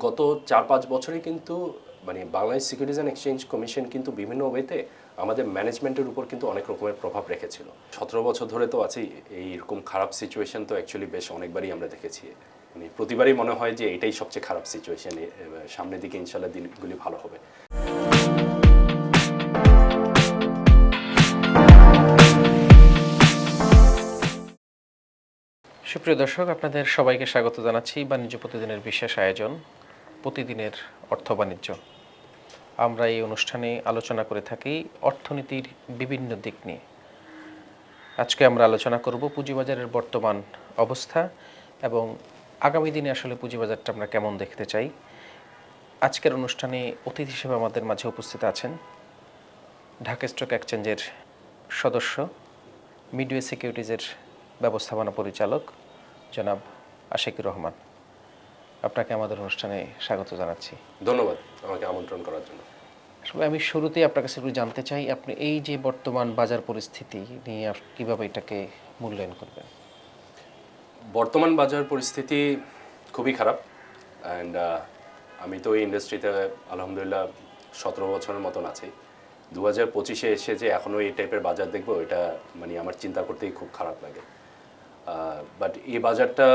গত 4-5 বছরে কিন্তু মানে Bangladesh securities and exchange commission কিন্তু বিভিন্ন ওয়েতে আমাদের ম্যানেজমেন্টের উপর কিন্তু অনেক রকমের প্রভাব রেখেছিল। 17 বছর ধরে তো আছি, এইরকম খারাপ সিচুয়েশন তো অ্যাকচুয়ালি বেশ অনেকবারই আমরা দেখেছি। মানে প্রতিবারই মনে হয় যে এটাই সবচেয়ে খারাপ সিচুয়েশন, সামনের দিকে ইনশাল্লাহ দিনগুলি ভালো হবে। সুপ্রিয় দর্শক, আপনাদের সবাইকে স্বাগত জানাচ্ছি বাণিজ্য প্রতিদিনের বিশেষ আয়োজন প্রতিদিনের অর্থ বাণিজ্য। আমরা এই অনুষ্ঠানে আলোচনা করে থাকি অর্থনীতির বিভিন্ন দিক নিয়ে। আজকে আমরা আলোচনা করব পুঁজিবাজারের বর্তমান অবস্থা এবং আগামী দিনে আসলে পুঁজিবাজারটা আমরা কেমন দেখতে চাই। আজকের অনুষ্ঠানে অতিথি হিসেবে আমাদের মাঝে উপস্থিত আছেন ঢাকা স্টক এক্সচেঞ্জের সদস্য, মিডওয়ে সিকিউরিটিজের ব্যবস্থাপনা পরিচালক জনাব আশিকুর রহমান। আপনাকে আমাদের অনুষ্ঠানে স্বাগত জানাচ্ছি। ধন্যবাদ আমাকে আমন্ত্রণ করার জন্য। আসলে আমি শুরুতেই আপনার কাছে একটু জানতে চাই, আপনি এই যে বর্তমান বাজার পরিস্থিতি নিয়ে কীভাবে এটাকে মূল্যায়ন করবেন? বর্তমান বাজার পরিস্থিতি খুবই খারাপ অ্যান্ড আমি তো এই ইন্ডাস্ট্রিতে আলহামদুলিল্লাহ 17 বছরের মতন আছি। 2025-এ এসে যে এখনও এই টাইপের বাজার দেখবো, এটা মানে আমার চিন্তা করতেই খুব খারাপ লাগে। বাট এই বাজারটা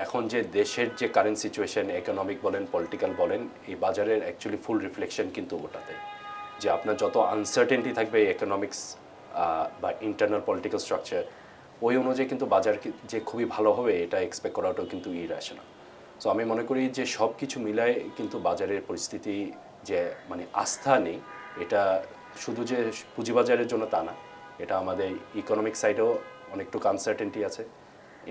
এখন যে দেশের যে কারেন্ট সিচুয়েশন, ইকোনমিক বলেন পলিটিক্যাল বলেন, এই বাজারের অ্যাকচুয়ালি ফুল রিফ্লেকশন কিন্তু ওটাতে, যে আপনার যত আনসার্টেনটি থাকবে ইকোনমিক্স বা ইন্টারনাল পলিটিক্যাল স্ট্রাকচার, ওই অনুযায়ী কিন্তু বাজার যে খুবই ভালো হবে এটা এক্সপেক্ট করাটাও কিন্তু ইরাশনাল। সো আমি মনে করি যে সব কিছু মিলায় কিন্তু বাজারের পরিস্থিতি যে মানে আস্থা নেই, এটা শুধু যে পুঁজিবাজারের জন্য তা না, এটা আমাদের ইকোনমিক সাইডেও অনেকটুকু আনসার্টেনটি আছে,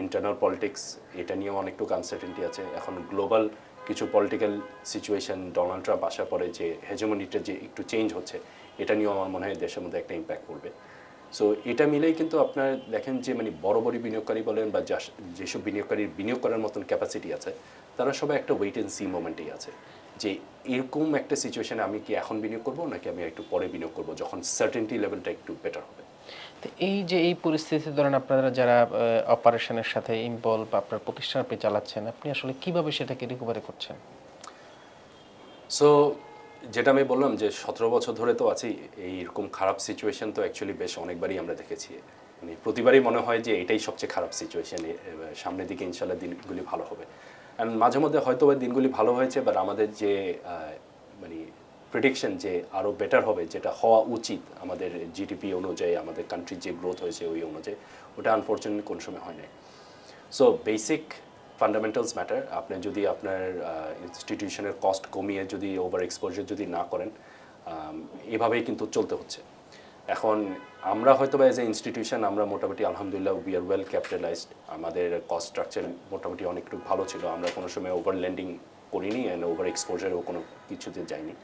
ইন্টারনাল পলিটিক্স এটা নিয়েও অনেকটুকু আনসার্টেনটি আছে। এখন গ্লোবাল কিছু পলিটিক্যাল সিচুয়েশন, ডোনাল্ড ট্রাম্প আসার পরে যে হেজেমনিটা যে একটু চেঞ্জ হচ্ছে, এটা নিয়েও আমার মনে হয় দেশের মধ্যে একটা ইম্প্যাক্ট পড়বে। সো এটা মিলেই কিন্তু আপনার দেখেন যে মানে বড় বড় বিনিয়োগকারী বলেন বা যেসব বিনিয়োগকারীর বিনিয়োগ করার মতন ক্যাপাসিটি আছে, তারা সবাই একটা ওয়েট অ্যান্ড সি মোমেন্টেই আছে, যে এরকম একটা সিচুয়েশনে আমি কি এখন বিনিয়োগ করবো নাকি আমি একটু পরে বিনিয়োগ করবো, যখন সার্টেনটি লেভেলটা একটু বেটার হবে। তো এই যে এই পরিস্থিতি ধরেন আপনারা যারা অপারেশনের সাথে ইনভলভ বা আপনার প্রতিষ্ঠান আপনি চালাচ্ছেন, আপনি আসলে কিভাবে সেটাকে রিকভারি করছেন? সো যেটা আমি বললাম যে 17 বছর ধরে তো আছি, এইরকম খারাপ সিচুয়েশন তো অ্যাকচুয়ালি বেশ অনেকবারই আমরা দেখেছি। মানে প্রতিবারই মনে হয় যে এটাই সবচেয়ে খারাপ সিচুয়েশন, সামনের দিকে ইনশাল্লাহ দিনগুলি ভালো হবে। অ্যান্ড মাঝে মধ্যে হয়তো দিনগুলি ভালো হয়েছে, বাট আমাদের যে মানে প্রেডিকশন যে আরও বেটার হবে, যেটা হওয়া উচিত আমাদের জিডিপি অনুযায়ী, আমাদের কান্ট্রির যে গ্রোথ হয়েছে ওই অনুযায়ী, ওটা আনফর্চুনেটলি কোন সময় হয় নাই। So basic fundamentals matter. আপনি যদি আপনার ইনস্টিটিউশনের কস্ট কমিয়ে যদি ওভার এক্সপোজার যদি না করেন, এভাবেই কিন্তু চলতে হচ্ছে। এখন আমরা হয়তো বা এজ এ ইনস্টিটিউশন আমরা মোটামুটি আলহামদুলিল্লাহ উই আর ওয়েল ক্যাপিটালাইজড, আমাদের কস্ট স্ট্রাকচার মোটামুটি অনেকটু ভালো ছিল, আমরা কোনো সময় ওভার লেন্ডিং করিনি অ্যান্ড ওভার এক্সপোজারও কোনো কিছুতে যাইনি।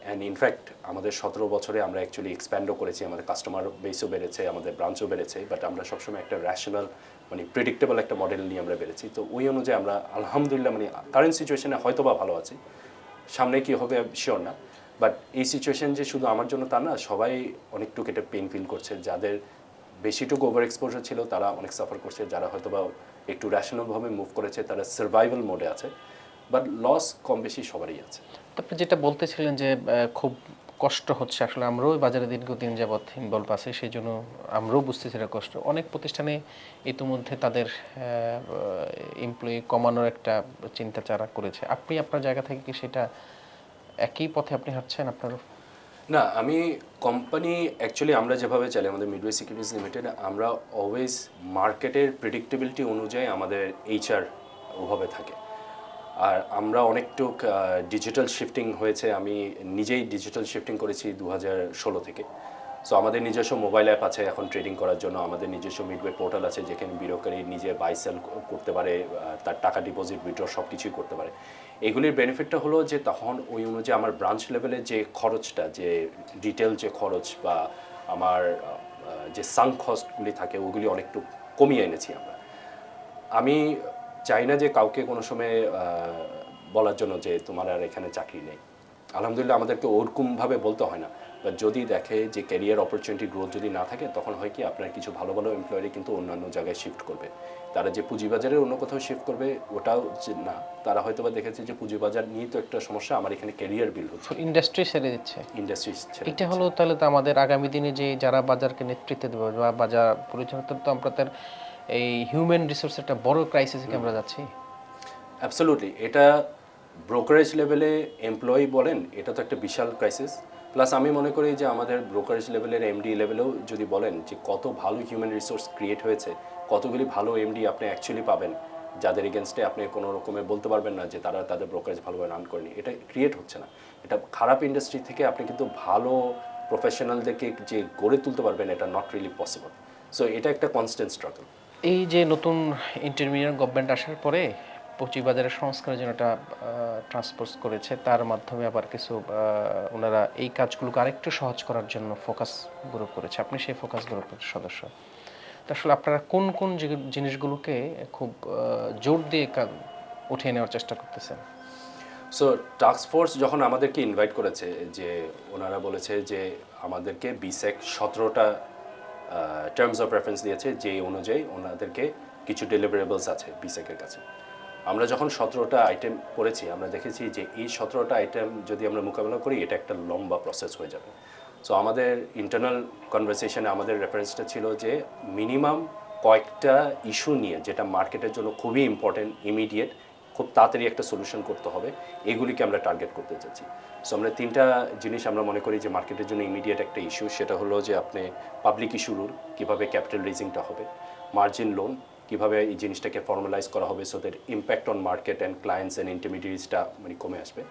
অ্যান্ড ইনফ্যাক্ট আমাদের 17 বছরে আমরা অ্যাকচুয়ালি এক্সপ্যান্ডও করেছি, আমাদের কাস্টমার বেসও বেড়েছে, আমাদের ব্রাঞ্চও বেড়েছে, বাট আমরা সবসময় একটা র্যাশনাল মানে প্রেডিক্টেবল একটা মডেল নিয়ে আমরা বেড়েছি। তো ওই অনুযায়ী আমরা আলহামদুলিল্লাহ মানে কারেন্ট সিচুয়েশনে হয়তো বা ভালো আছি, সামনে কী হবে শিওর না। বাট এই সিচুয়েশন যে শুধু আমার জন্য তা না, সবাই অনেকটুকু এটা পেন ফিল করছে। যাদের বেশিটুকু ওভার এক্সপোজার ছিল তারা অনেক সাফার করছে, যারা হয়তো বা একটু র্যাশনালভাবে মুভ করেছে তারা সার্ভাইভাল মোডে আছে, বাট লস কম বেশি সবারই আছে। আপনি যেটা বলতেছিলেন যে খুব কষ্ট হচ্ছে, আসলে আমরাও বাজারে দীর্ঘদিন যাবৎ ইনভলভ আছি, সেই জন্য আমরাও বুঝতেছি এটা কষ্ট। অনেক প্রতিষ্ঠানে ইতিমধ্যে তাদের এমপ্লয়ি কমানোর একটা চিন্তাচারা করেছে। আপনি আপনার জায়গা থেকে কি সেটা একই পথে আপনি হাঁটছেন আপনারও? না, আমি কোম্পানি অ্যাকচুয়ালি আমরা যেভাবে চালাই আমাদের মিডওয়ে সিকিউরিটিজ লিমিটেড, আমরা অলওয়েজ মার্কেটের প্রেডিক্টেবিলিটি অনুযায়ী আমাদের এইচআর ওভাবে থাকে। আর আমরা অনেকটুক ডিজিটাল শিফটিং হয়েছে, আমি নিজেই ডিজিটাল শিফটিং করেছি 2016 থেকে। সো আমাদের নিজস্ব মোবাইল অ্যাপ আছে এখন ট্রেডিং করার জন্য, আমাদের নিজস্ব মিডওয়ে পোর্টাল আছে যেখানে বিনিয়োগকারী নিজে বাই সেল করতে পারে, তার টাকা ডিপোজিট উইথড্র সব কিছুই করতে পারে। এগুলির বেনিফিটটা হলো যে তখন ওই অনুযায়ী আমার ব্রাঞ্চ লেভেলে যে খরচটা, যে রিটেল যে খরচ বা আমার যে সাঙ্ক কস্টগুলি থাকে ওগুলি অনেকটু কমিয়ে এনেছি আমরা। আমি চাই না যে কাউকে কোনো সময় বলার জন্য যে তোমার আর এখানে চাকরি নেই। আলহামদুলিল্লাহ আমাদেরকে ওরকমভাবে বলতে হয় না, বাট যদি দেখে যে ক্যারিয়ার অপরচুনিটি গ্রোথ যদি না থাকে, তখন হয় কি আপনার কিছু ভালো ভালো এমপ্লয়ারি কিন্তু অন্যান্য জায়গায় শিফট করবে। তারা যে পুঁজিবাজারে অন্য কোথাও শিফট করবে ওটাও যে না, তারা হয়তো বা দেখেছে যে পুঁজিবাজার নিয়ে তো একটা সমস্যা, আমার এখানে ক্যারিয়ার বিল হচ্ছে, ইন্ডাস্ট্রি ছেড়ে দিচ্ছে। ইন্ডাস্ট্রি ছেড়ে এটা হলো তাহলে তো আমাদের আগামী দিনে যে যারা বাজারকে নেতৃত্ব দেবে বা বাজার পরিচালনা, তো আমরা তার এই হিউম্যান রিসোর্স একটা বড় ক্রাইসিসে আমরা যাচ্ছি। অ্যাবসলিউটলি, এটা ব্রোকারেজ লেভেলে এমপ্লয়ি বলেন, এটা তো একটা বিশাল ক্রাইসিস। প্লাস আমি মনে করি যে আমাদের ব্রোকারেজ লেভেলের এমডি লেভেলেও যদি বলেন যে কত ভালো হিউম্যান রিসোর্স ক্রিয়েট হয়েছে, কতগুলি ভালো এমডি আপনি অ্যাকচুয়ালি পাবেন যাদের এগেনস্টে আপনি কোনো রকমে বলতে পারবেন না যে তারা তাদের ব্রোকারেজ ভালোভাবে রান করেনি। এটা ক্রিয়েট হচ্ছে না। এটা খারাপ ইন্ডাস্ট্রি থেকে আপনি কিন্তু ভালো প্রফেশনালদেরকে যে গড়ে তুলতে পারবেন, এটা নট রিয়েলি পসিবল। সো এটা একটা কনস্ট্যান্ট স্ট্রাগল। এই যে নতুন ইন্টারমিডিয়েট গভর্নমেন্ট আসার পরে পুঁজিবাজারের সংস্কারের জন্য একটা ট্রান্সপোর্ট করেছে, তার মাধ্যমে আবার কিছু ওনারা এই কাজগুলোকে আরেকটু সহজ করার জন্য ফোকাস গ্রুপ করেছে। আপনি সেই ফোকাস গ্রুপের সদস্য। তো আসলে আপনারা কোন কোন জিনিসগুলোকে খুব জোর দিয়ে উঠিয়ে নেওয়ার চেষ্টা করতেছেন? সো টাস্ক ফোর্স যখন আমাদেরকে ইনভাইট করেছে, যে ওনারা বলেছে যে আমাদেরকে বিসেক 17টা টার্মস অফ রেফারেন্স দিয়েছে, যে অনুযায়ী ওনাদেরকে কিছু ডেলিভারেবলস আছে বিসেকের কাছে। আমরা যখন 17টা আইটেম করেছি, আমরা দেখেছি যে এই 17টা আইটেম যদি আমরা মোকাবেলা করি, এটা একটা লম্বা প্রসেস হয়ে যাবে। সো আমাদের ইন্টারনাল কনভারসেশনে আমাদের রেফারেন্সটা ছিল যে মিনিমাম কয়েকটা ইস্যু নিয়ে, যেটা মার্কেটের জন্য খুবই ইম্পর্টেন্ট, ইমিডিয়েট, খুব তাড়াতাড়ি একটা সলিউশন করতে হবে, এগুলিকে আমরা টার্গেট করতে চাচ্ছি। সো আমরা 3টা জিনিস আমরা মনে করি যে মার্কেটের জন্য ইমিডিয়েট একটা ইস্যু, সেটা হলো যে আপনি পাবলিক ইস্যু রুল, কীভাবে ক্যাপিটাল রেজিংটা হবে, মার্জিন লোন কীভাবে এই জিনিসটাকে ফর্মালাইজ করা হবে, so that impact on market and clients and ইন্টারমিডিয়েটসটা মানে কমে আসবে।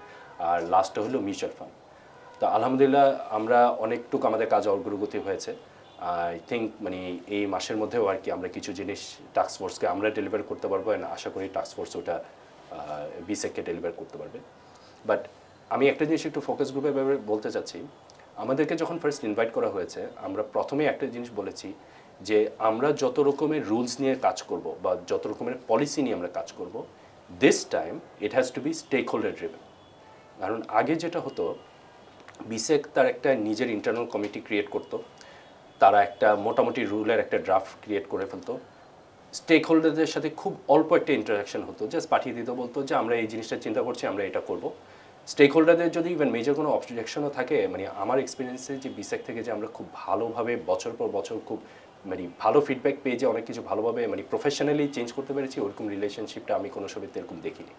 আর লাস্টটা হলো মিউচুয়াল ফান্ড। তো আলহামদুলিল্লাহ আমরা অনেকটুকু আমাদের কাজ অগ্রগতি হয়েছে। আই থিঙ্ক মানে এই মাসের মধ্যেও আর কি আমরা কিছু জিনিস টাস্ক ফোর্সকে আমরা ডেলিভার করতে পারবো, অ্যান্ড আশা করি টাস্ক ফোর্স ওটা বিসেককে ডেলিভার করতে পারবে। বাট আমি একটা জিনিস একটু ফোকাস গ্রুপের ব্যাপারে বলতে চাচ্ছি। আমাদেরকে যখন ফার্স্ট ইনভাইট করা হয়েছে, আমরা প্রথমেই একটা জিনিস বলেছি যে আমরা যত রকমের রুলস নিয়ে কাজ করব বা যত রকমের পলিসি নিয়ে আমরা কাজ করব, this time it has to be stakeholder driven. কারণ আগে যেটা হতো, বিসেক তার একটা নিজের ইন্টারনাল কমিটি ক্রিয়েট করতো, তারা একটা মোটামুটি রুলের একটা ড্রাফট ক্রিয়েট করে ফেলতো, স্টেক হোল্ডারদের সাথে খুব অল্প একটা ইন্টারাকশন হতো, জাস্ট পাঠিয়ে দিতে বলতো যে আমরা এই জিনিসটা চিন্তা করছি, আমরা এটা করব। স্টেক হোল্ডারদের যদি ইভেন মেজর কোনো অবজেকশনও থাকে, মানে আমার এক্সপিরিয়েন্সে যে বিসেক থেকে যে আমরা খুব ভালোভাবে বছর পর বছর খুব মানে ভালো ফিডব্যাক পেয়ে যে অনেক কিছু ভালোভাবে মানে প্রফেশনালি চেঞ্জ করতে পেরেছি, ওরকম রিলেশনশিপটা আমি কোনো সময় এরকম দেখিনি।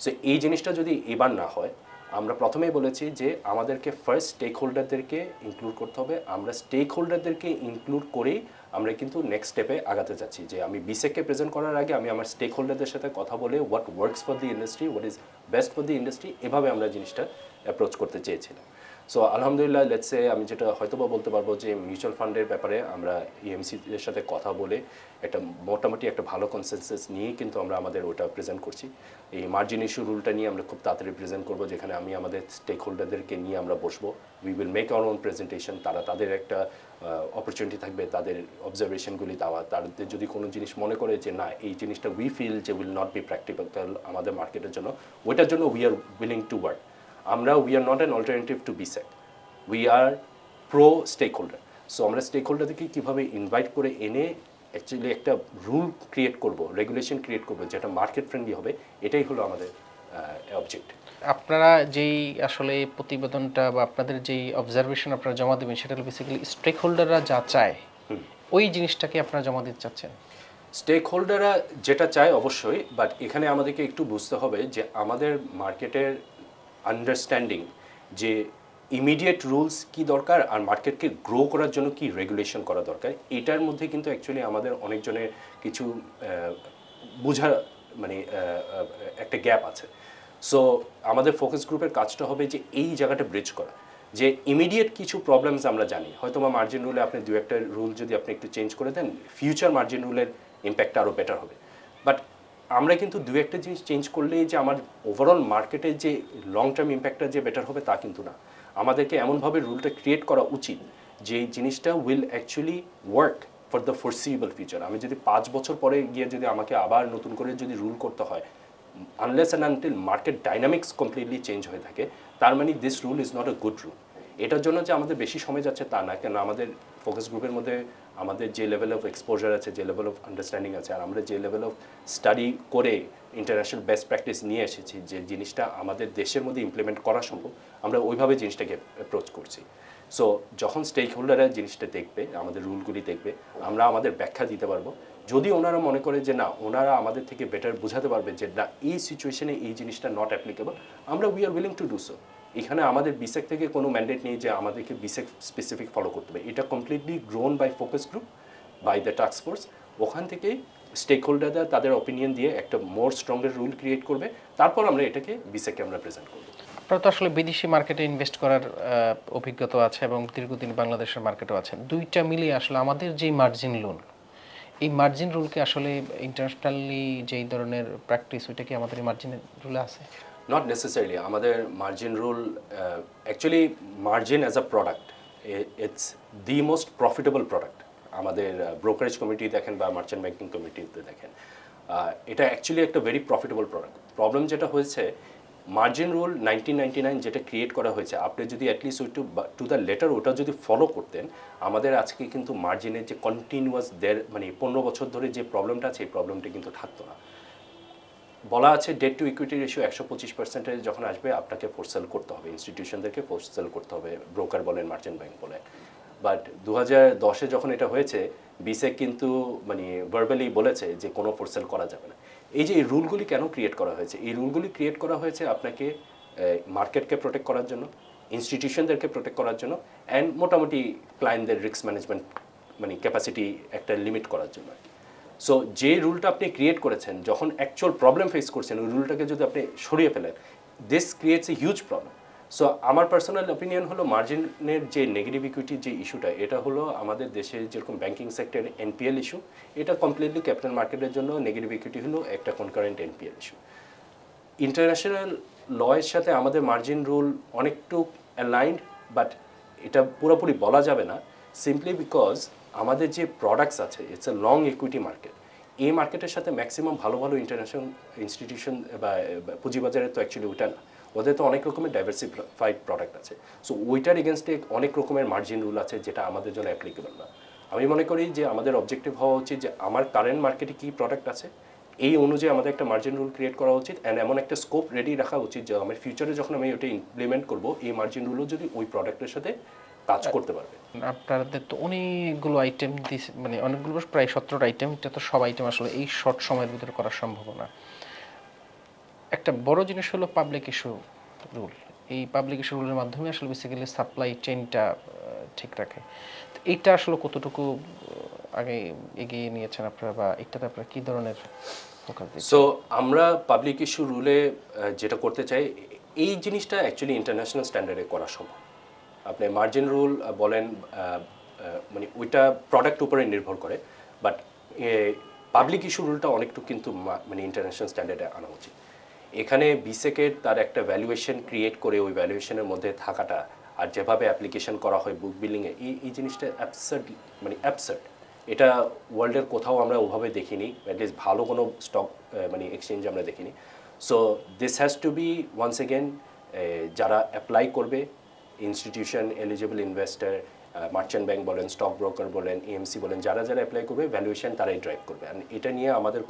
সো এই জিনিসটা যদি এবার না হয়, আমরা প্রথমেই বলেছি যে আমাদেরকে ফার্স্ট স্টেক হোল্ডারদেরকে ইনক্লুড করতে হবে। আমরা স্টেক হোল্ডারদেরকে ইনক্লুড করেই আমরা কিন্তু নেক্সট স্টেপে আগাতে যাচ্ছি, যে আমি বিসেককে প্রেজেন্ট করার আগে আমি আমার স্টেক হোল্ডারদের সাথে কথা বলে what works for the industry, what is best for the industry, এভাবে আমরা জিনিসটা অ্যাপ্রোচ করতে চেয়েছিলাম। সো আলহামদুলিল্লাহ, লেটসে আমি যেটা হয়তোবা বলতে পারবো যে মিউচুয়াল ফান্ডের ব্যাপারে আমরা ইএমসিদের সাথে কথা বলে একটা মোটামুটি একটা ভালো কনসেনসাস নিয়ে কিন্তু আমরা আমাদের ওটা প্রেজেন্ট করছি। এই মার্জিন ইস্যু রুলটা নিয়ে আমরা খুব তাড়াতাড়ি প্রেজেন্ট করবো, যেখানে আমি আমাদের স্টেক হোল্ডারদেরকে নিয়ে আমরা বসবো, we will make our own presentation. তারা তাদের একটা অপরচুনিটি থাকবে তাদের অবজারভেশনগুলি দেওয়া, তাদের যদি কোনো জিনিস মনে করে যে না এই জিনিসটা উই ফিল যে উইল নট বি প্র্যাকটিক্যাল আমাদের মার্কেটের জন্য, ওইটার জন্য we are willing to work. আমরা we are not an alternative to BSEC, we are pro stakeholder. So আমরা স্টেক হোল্ডারদেরকে কীভাবে ইনভাইট করে এনে অ্যাকচুয়ালি একটা রুল ক্রিয়েট করব, রেগুলেশন ক্রিয়েট করব যেটা মার্কেট ফ্রেন্ডলি হবে, এটাই হলো আমাদের অবজেক্ট। আপনারা যেই আসলে প্রতিবেদনটা বা আপনাদের যেই অবজারভেশন আপনারা জমা দেবেন, সেটা হলো বেসিক্যালি স্টেক হোল্ডাররা যা চায় ওই জিনিসটাকে আপনারা জমা দিতে চাচ্ছেন। স্টেক হোল্ডাররা যেটা চায় অবশ্যই, বাট এখানে আমাদেরকে একটু বুঝতে হবে যে আমাদের মার্কেটের আন্ডারস্ট্যান্ডিং যে ইমিডিয়েট রুলস কি দরকার আর মার্কেটকে গ্রো করার জন্য কি রেগুলেশন করা দরকার, এটার মধ্যে কিন্তু অ্যাকচুয়ালি আমাদের অনেকজনের কিছু বোঝার মানে একটা গ্যাপ আছে। সো আমাদের ফোকাস গ্রুপের কাজটা হবে যে এই জায়গাটা ব্রিজ করা, যে ইমিডিয়েট কিছু প্রবলেমস আমরা জানি, হয়তো বা মার্জিন রুলে আপনি দু একটা রুল যদি আপনি একটু চেঞ্জ করে দেন, ফিউচার মার্জিন রুলের ইম্প্যাক্টটা আরও বেটার হবে। বাট আমরা কিন্তু দু একটা জিনিস চেঞ্জ করলেই যে আমার ওভারঅল মার্কেটের যে লং টার্ম ইম্প্যাক্টটা যে বেটার হবে তা কিন্তু না। আমাদেরকে এমনভাবে রুলটা ক্রিয়েট করা উচিত যে এই জিনিসটা will actually work for the foreseeable future. আমি যদি 5 বছর পরে গিয়ে যদি আমাকে আবার নতুন করে যদি রুল করতে হয়, unless and until market dynamics completely change হয়ে থাকে, তার মানে this rule is not a good rule. এটার জন্য যে আমাদের বেশি সময় যাচ্ছে তা না, কেন আমাদের ফোকাস গ্রুপের মধ্যে আমাদের যে লেভেল অফ এক্সপোজার আছে, যে লেভেল অফ আন্ডারস্ট্যান্ডিং আছে, আর আমরা যে লেভেল অফ স্টাডি করে ইন্টারন্যাশনাল বেস্ট প্র্যাকটিস নিয়ে এসেছি, যে জিনিসটা আমাদের দেশের মধ্যে ইমপ্লিমেন্ট করা সম্ভব, আমরা ওইভাবে জিনিসটাকে অ্যাপ্রোচ করছি। সো যখন স্টেক হোল্ডাররা জিনিসটা দেখবে, আমাদের রুলগুলি দেখবে, আমরা আমাদের ব্যাখ্যা দিতে পারবো। যদি ওনারা মনে করে যে না, ওনারা আমাদের থেকে বেটার বোঝাতে পারবে যে না, এই সিচুয়েশনে এই জিনিসটা নট অ্যাপ্লিকেবল, আমরা we are willing to do so. এখানে আমাদের বিসেক থেকে কোনো ম্যান্ডেট নেই যে আমাদেরকে বিসেক স্পেসিফিক ফলো করতে হবে। এটা completely grown by focus group, by the task force. ওখান থেকেই স্টেক হোল্ডাররা তাদের অপিনিয়ন দিয়ে একটা মোর স্ট্রঙ্গার রুল ক্রিয়েট করবে, তারপর আমরা এটাকে বিসেককে আমরা প্রেজেন্ট করবো। আপনারা তো আসলে বিদেশি মার্কেটে ইনভেস্ট করার অভিজ্ঞতা আছে এবং দীর্ঘদিন বাংলাদেশের মার্কেটও আছেন, দুইটা মিলিয়ে আসলে আমাদের যেই মার্জিন লোন, এই মার্জিন রুলকে আসলে ইন্টারন্যাশনালি যেই ধরনের প্র্যাকটিস, ওইটা কি আমাদের এই মার্জিন রুলে আছে? Not necessarily. আমাদের margin rule, actually margin as a product, it's the most profitable product. আমাদের ব্রোকারেজ কমিটি দেখেন বা মার্চেন্ট ব্যাংকিং কমিটিতে দেখেন, এটা অ্যাকচুয়ালি একটা ভেরি প্রফিটেবল প্রোডাক্ট। প্রবলেম যেটা হয়েছে, মার্জিন রুল 1999 যেটা ক্রিয়েট করা হয়েছে, আপনি যদি অ্যাটলিস্ট ওই টু দ্য লেটার ওটা যদি ফলো করতেন, আমাদের আজকে কিন্তু মার্জিনের যে কন্টিনিউয়াস মানে 15 বছর ধরে যে প্রবলেমটা আছে, এই প্রবলেমটা কিন্তু থাকতো না। বলা আছে ডেট টু ইকুইটি রেশিও 125% যখন আসবে, আপনাকে ফোর্স সেল করতে হবে, ইনস্টিটিউশনদেরকে ফোর্স সেল করতে হবে, ব্রোকার বলেন, মার্চেন্ট ব্যাংক বলেন। বাট 2010-এ যখন এটা হয়েছে, বিসেক কিন্তু মানে ভার্বালি বলেছে যে কোনো ফোর্স সেল করা যাবে না। এই যে এই রুলগুলি কেন ক্রিয়েট করা হয়েছে, এই রুলগুলি ক্রিয়েট করা হয়েছে আপনাকে মার্কেটকে প্রোটেক্ট করার জন্য, ইনস্টিটিউশনদেরকে প্রোটেক্ট করার জন্য, অ্যান্ড মোটামুটি ক্লায়েন্টদের রিস্ক ম্যানেজমেন্ট মানে ক্যাপাসিটি একটা লিমিট করার জন্য। সো যে রুলটা আপনি ক্রিয়েট করেছেন, যখন অ্যাকচুয়াল প্রবলেম ফেস করছেন, ওই রুলটাকে যদি আপনি সরিয়ে ফেলেন, this creates a huge problem. So আমার পার্সোনাল অপিনিয়ন হলো, মার্জিনের যে নেগেটিভ ইকুইটির যে ইস্যুটা, এটা হলো আমাদের দেশে যেরকম ব্যাংকিং সেক্টরের এনপিএল ইস্যু, এটা কমপ্লিটলি ক্যাপিটাল মার্কেটের জন্য নেগেটিভ ইকুইটি হলো একটা কনকারেন্ট এনপিএল ইস্যু। ইন্টারন্যাশনাল লয়ের সাথে আমাদের মার্জিন রুল অনেকটু অ্যালাইন্ড, বাট এটা পুরোপুরি বলা যাবে না, সিম্পলি বিকজ আমাদের যে প্রোডাক্টস আছে, it's a long equity market. এই মার্কেটের সাথে ম্যাক্সিমাম ভালো ভালো ইন্টারন্যাশনাল ইনস্টিটিউশন বা পুঁজিবাজারে তো অ্যাকচুয়ালি ওইটা না, ওদের তো অনেক রকমের ডাইভার্সিফাইড প্রোডাক্ট আছে। সো ওইটার এগেনস্টে অনেক রকমের মার্জিন রুল আছে, যেটা আমাদের জন্য অ্যাপ্লিকেবল না। আমি মনে করি যে আমাদের অবজেক্টিভ হওয়া উচিত যে আমার কারেন্ট মার্কেটে কী প্রোডাক্ট আছে, এই অনুযায়ী আমাদের একটা মার্জিন রুল ক্রিয়েট করা উচিত, অ্যান্ড এমন একটা স্কোপ রেডি রাখা উচিত যে আমার ফিউচারে যখন আমি ওটা ইমপ্লিমেন্ট করব, এই মার্জিন রুলও যদি ওই প্রোডাক্টের সাথে কাজ করতে পারবে। আপনাদের তো অনেকগুলো আইটেম মানে অনেকগুলো, প্রায় 17টা আইটেম, এটা তো সব আইটেম আসলে এই শর্ট সময়ের ভিতরে করা সম্ভব না। একটা বড় জিনিস হলো পাবলিক ইস্যু রুল। এই পাবলিক ইস্যু রুলের মাধ্যমে আসলে বেসিক্যালি সাপ্লাই চেইনটা ঠিক রাখে। তো এইটা আসলে কতটুকু আগে এগিয়ে নিয়েছেন আপনারা, বা এটাতে আপনারা কী ধরনের ফোকাস দিচ্ছেন? সো আমরা পাবলিক ইস্যু রুলে যেটা করতে চাই, এই জিনিসটা অ্যাকচুয়ালি ইন্টারন্যাশনাল স্ট্যান্ডার্ডে করা সম্ভব। আপনি মার্জিন রুল বলেন, মানে ওইটা প্রোডাক্ট উপরে নির্ভর করে, বাট পাবলিক ইস্যু রুলটা অনেকটু কিন্তু মানে ইন্টারন্যাশনাল স্ট্যান্ডার্ডে আনা উচিত। এখানে বিসেকের তার একটা ভ্যালুয়েশন ক্রিয়েট করে, ওই ভ্যালুয়েশনের মধ্যে থাকাটা, আর যেভাবে অ্যাপ্লিকেশন করা হয় বুক বিলিংয়ে, এই জিনিসটা অ্যাবসার্ড, মানে অ্যাবসার্ড। এটা ওয়ার্ল্ডের কোথাও আমরা ওভাবে দেখিনি, অ্যাটলিস্ট ভালো কোনো স্টক মানে এক্সচেঞ্জ আমরা দেখিনি। So this has to be once again, যারা অ্যাপ্লাই করবে, institution, eligible investor, merchant bank বলেন, স্টক ব্রোকার বলেন, এএমসি বলেন, যারা যারা অ্যাপ্লাই করবে, ভ্যালুয়েশন তারাই ড্রাইভ করবে। অ্যান্ড এটা নিয়ে আমাদের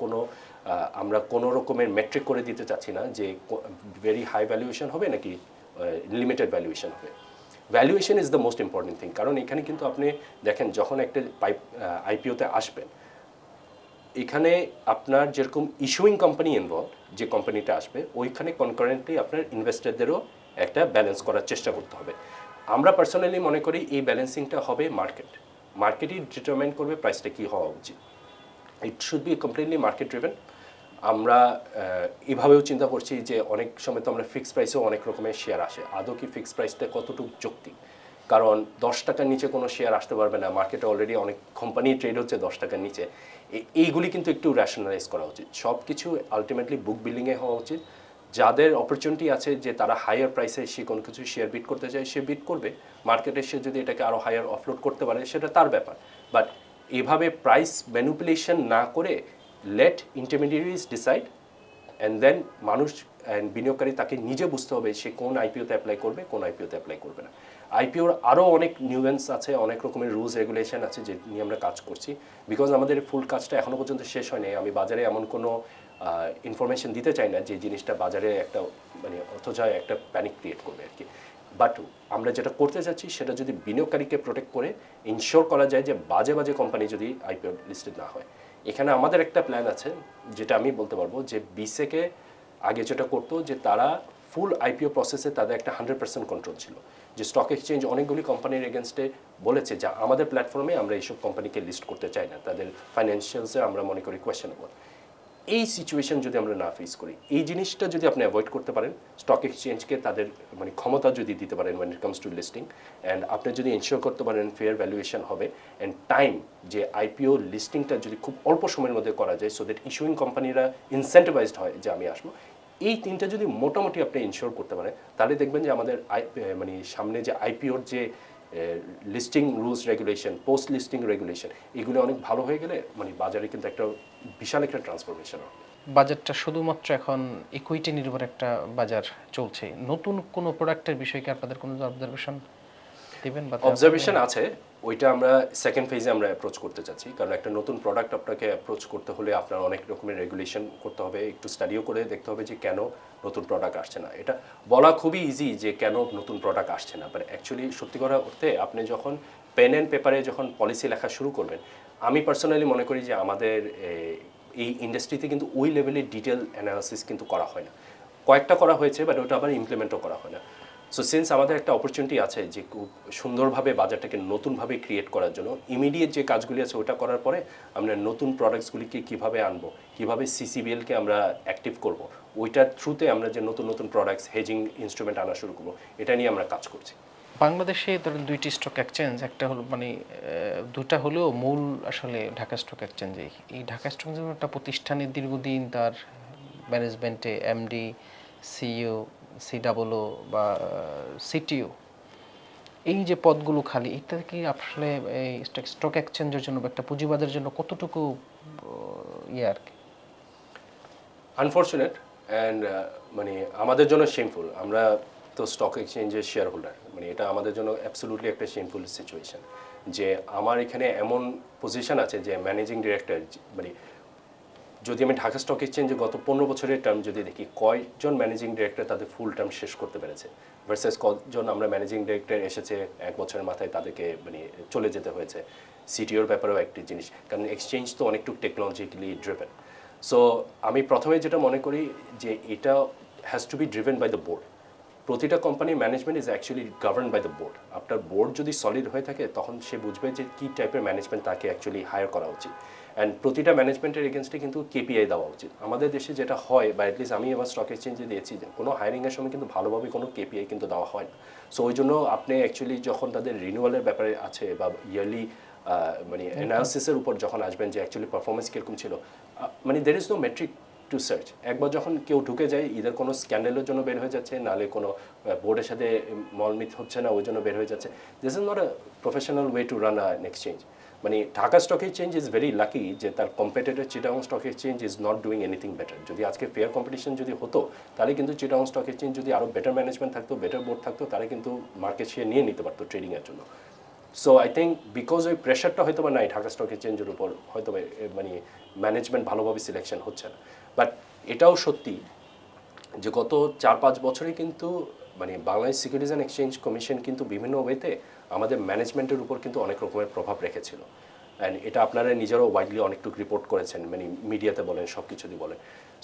আমরা কোনো রকমের মেট্রিক করে দিতে চাচ্ছি না যে ভেরি হাই ভ্যালুয়েশন হবে নাকি লিমিটেড ভ্যালুয়েশন হবে। Valuation is the most important thing. কারণ এখানে কিন্তু আপনি দেখেন, যখন একটা আইপিওতে আসবেন, এখানে আপনার যেরকম ইস্যুইং কোম্পানি ইনভলভ, যে কোম্পানিটা আসবে, ওইখানে কনকারেন্টলি আপনার ইনভেস্টরদেরও একটা ব্যালেন্স করার চেষ্টা করতে হবে। আমরা পার্সোনালি মনে করি এই ব্যালেন্সিংটা হবে মার্কেটই ডিটারমাইন করবে প্রাইসটা কী হওয়া উচিত। It should be completely market driven. আমরা এভাবেও চিন্তা করছি যে অনেক সময় তো আমরা ফিক্সড প্রাইসেও অনেক রকমের শেয়ার আসে, আদৌ কি ফিক্সড প্রাইসটা কতটুকু যৌক্তিক? কারণ 10 টাকার নিচে কোনো শেয়ার আসতে পারবে না, মার্কেটে অলরেডি অনেক কোম্পানি ট্রেড হচ্ছে 10 টাকার নিচে। এইগুলি কিন্তু একটু র্যাশনালাইজ করা উচিত। সব কিছু আলটিমেটলি বুক বিল্ডিংয়ে হওয়া উচিত। যাদের অপরচুনিটি আছে যে তারা হায়ার প্রাইসে সে কোনো কিছু শেয়ার বিট করতে চায়, সে বিট করবে। মার্কেটে সে যদি এটাকে আরও হায়ার অফলোড করতে পারে, সেটা তার ব্যাপার। বাট এভাবে প্রাইস ম্যানিপুলেশন না করে, let intermediaries decide, and then মানুষ অ্যান্ড বিনিয়োগকারী তাকে নিজে বুঝতে হবে সে কোন আইপিওতে অ্যাপ্লাই করবে, কোন আইপিওতে অ্যাপ্লাই করবে না। আইপিওর আরও অনেক নিউয়েন্স আছে, অনেক রকমের রুলস রেগুলেশন আছে যে নিয়ে আমরা কাজ করছি। বিকজ আমাদের ফুল কাজটা এখনও পর্যন্ত শেষ হয়নি। আমি বাজারে এমন কোনো ইনফরমেশন দিতে চাই না যে জিনিসটা বাজারে একটা মানে অথচ একটা প্যানিক ক্রিয়েট করবে আর কি। বাট আমরা যেটা করতে চাচ্ছি সেটা যদি বিনিয়োগকারীকে প্রোটেক্ট করে ইনশিওর করা যায় যে বাজে বাজে কোম্পানি যদি আইপিও লিস্টেড না হয়। এখানে আমাদের একটা প্ল্যান আছে যেটা আমি বলতে পারবো যে বিসেকে আগে যেটা করতো যে তারা ফুল আইপিও প্রসেসে তাদের একটা 100% কন্ট্রোল ছিল, যে স্টক এক্সচেঞ্জ অনেকগুলি কোম্পানির এগেনস্টে বলেছে যে আমাদের প্ল্যাটফর্মে আমরা এইসব কোম্পানিকে লিস্ট করতে চাই না, তাদের ফাইন্যান্সিয়ালসে আমরা মনে করি কোয়েশ্চেনেবল। এই সিচুয়েশন যদি আমরা না ফেস করি, এই জিনিসটা যদি আপনি অ্যাভয়েড করতে পারেন, স্টক এক্সচেঞ্জকে তাদের মানে ক্ষমতা যদি দিতে পারেন when it comes to listing, and আপনি যদি এনশিওর করতে পারেন ফেয়ার ভ্যালুয়েশন হবে অ্যান্ড টাইম, যে আইপিও লিস্টিংটা যদি খুব অল্প সময়ের মধ্যে করা যায় সো দ্যাট ইস্যুইং কোম্পানিরা ইনসেন্টিভাইজড হয় যে আমি আসবো, এই তিনটা যদি মোটামুটি আপনি ইনশিওর করতে পারেন, তাহলে দেখবেন যে আমাদের মানে সামনে যে আইপিওর যে listing rules regulation, post listing regulation, এগুলো অনেক ভালো হয়ে গেলে মানে বাজারে কিন্তু একটা বিশাল একটা ট্রান্সফরমেশন হবে। বাজারটা শুধুমাত্র এখন ইকুইটি নির্ভর একটা বাজার চলছে। নতুন কোনো প্রোডাক্টের বিষয়ে কি আপনাদের কোনো অবজারভেশন দিবেন? বা অবজারভেশন আছে, ওইটা আমরা সেকেন্ড ফেজে আমরা অ্যাপ্রোচ করতে চাচ্ছি। কারণ একটা নতুন প্রোডাক্ট আপনাকে অ্যাপ্রোচ করতে হলে আপনার অনেক রকমের রেগুলেশন করতে হবে, একটু স্টাডিও করে দেখতে হবে যে কেন নতুন প্রোডাক্ট আসছে না। এটা বলা খুবই ইজি যে কেন নতুন প্রোডাক্ট আসছে না, বাট অ্যাকচুয়ালি সত্যি কথা অর্থে আপনি যখন পেন অ্যান্ড পেপারে যখন পলিসি লেখা শুরু করবেন, আমি পার্সোনালি মনে করি যে আমাদের এই ইন্ডাস্ট্রিতে কিন্তু ওই লেভেলের ডিটেল অ্যানালিসিস কিন্তু করা হয় না। কয়েকটা করা হয়েছে বাট ওটা আবার ইমপ্লিমেন্টও করা হয় না। সো সিন্স আমাদের একটা অপরচুনিটি আছে যে খুব সুন্দরভাবে বাজারটাকে নতুনভাবে ক্রিয়েট করার জন্য, ইমিডিয়েট যে কাজগুলি আছে ওটা করার পরে আমরা নতুন প্রোডাক্টসগুলিকে কীভাবে আনবো, কীভাবে সিসিবিএলকে আমরা অ্যাক্টিভ করব, ওইটার থ্রুতে আমরা যে নতুন নতুন প্রোডাক্টস হেজিং ইনস্ট্রুমেন্ট আনা শুরু করবো, এটা নিয়ে আমরা কাজ করছি। বাংলাদেশে ধরেন দুইটি স্টক এক্সচেঞ্জ, একটা হলো মানে দুটা হলেও মূল আসলে ঢাকা স্টক এক্সচেঞ্জেই। এই ঢাকা স্টক এক্সচেঞ্জ একটা প্রতিষ্ঠানের দীর্ঘদিন তার ম্যানেজমেন্টে এমডি, সিইও, সিডাবলও বা সিটিও, এই যে পদগুলো খালি, এটা কি আসলে এই স্টক এক্সচেঞ্জের জন্য বা একটা পুঁজিবাদের জন্য কতটুকু ইয়ে আর কি? আনফর্চুনেট অ্যান্ড মানে আমাদের জন্য শেমফুল। আমরা তো স্টক এক্সচেঞ্জের শেয়ার হোল্ডার, মানে এটা আমাদের জন্য অ্যাবসোলুটলি একটা শেমফুল সিচুয়েশন যে আমার এখানে এমন পজিশন আছে যে ম্যানেজিং ডিরেক্টর, মানে যদি আমি ঢাকা স্টক এক্সচেঞ্জে গত 15 বছরের টার্ম যদি দেখি, কয়জন ম্যানেজিং ডিরেক্টর তাদের ফুল টার্ম শেষ করতে পেরেছে ভার্সেস কজন আমরা ম্যানেজিং ডিরেক্টর এসেছে এক বছরের মাথায় তাদেরকে মানে চলে যেতে হয়েছে। সিটিওর ব্যাপারেও একটি জিনিস, কারণ এক্সচেঞ্জ তো অনেকটু টেকনোলজিক্যালি ড্রিভেন। সো আমি প্রথমে যেটা মনে করি যে এটা has to be driven by the board. প্রতিটা কোম্পানির management is actually govern by the board. আপনার বোর্ড যদি সলিড হয়ে থাকে তখন সে বুঝবে যে কী টাইপের ম্যানেজমেন্ট তাকে অ্যাকচুয়ালি হায়ার করা উচিত। অ্যান্ড প্রতিটা ম্যানেজমেন্টের এগেনস্টে কিন্তু কেপিআই দেওয়া উচিত। আমাদের দেশে যেটা হয়, বা অ্যাটলিস্ট আমি আমার স্টক এক্সচেঞ্জে দিয়েছি, যে কোনো হায়ারিংয়ের সময় কিন্তু ভালোভাবে কোনো কেপিআই কিন্তু দেওয়া হয় না। সো ওই জন্য আপনি অ্যাকচুয়ালি যখন তাদের রিনিউয়ালের ব্যাপারে আছে বা ইয়ারলি মানে অ্যানালিসিসের উপর যখন আসবেন যে অ্যাকচুয়ালি পারফরমেন্স কীরকম ছিল, মানে there is no metric to search. একবার যখন কেউ ঢুকে যায়, ইদার কোনো স্ক্যান্ডেলের জন্য বের হয়ে যাচ্ছে, নাহলে কোনো বোর্ডের সাথে মলমিত হচ্ছে না ওই জন্য বের হয়ে যাচ্ছে। This is not a professional way to run an exchange. মানে Dhaka stock exchange is very lucky যে তার competitor Chittagong stock exchange is not doing anything better. যদি আজকে ফেয়ার কম্পিটিশন যদি হতো, তাহলে কিন্তু চিটাগং স্টক এক্সচেঞ্জ যদি আরও বেটার ম্যানেজমেন্ট থাকতো, বেটার বোর্ড থাকতো, তাহলে কিন্তু মার্কেট শেয়ার নিয়ে নিতে পারতো ট্রেডিংয়ের জন্য। সো আই থিঙ্ক বিকজ ওই প্রেশারটা হয়তো বা নাই ঢাকা স্টক এক্সচেঞ্জের উপর, হয়তো মানে ম্যানেজমেন্ট ভালোভাবে সিলেকশন হচ্ছে না। বাট এটাও সত্যি যে গত 4-5 বছরে কিন্তু মানে Bangladesh securities and exchange commission কিন্তু বিভিন্ন ওয়েতে আমাদের ম্যানেজমেন্টের উপর কিন্তু অনেক রকমের প্রভাব রেখেছিল। অ্যান্ড এটা আপনারা নিজেরাও ওয়াইডলি অনেকটুকু রিপোর্ট করেছেন, মানে মিডিয়াতে বলেন, সব কিছুতে বলেন।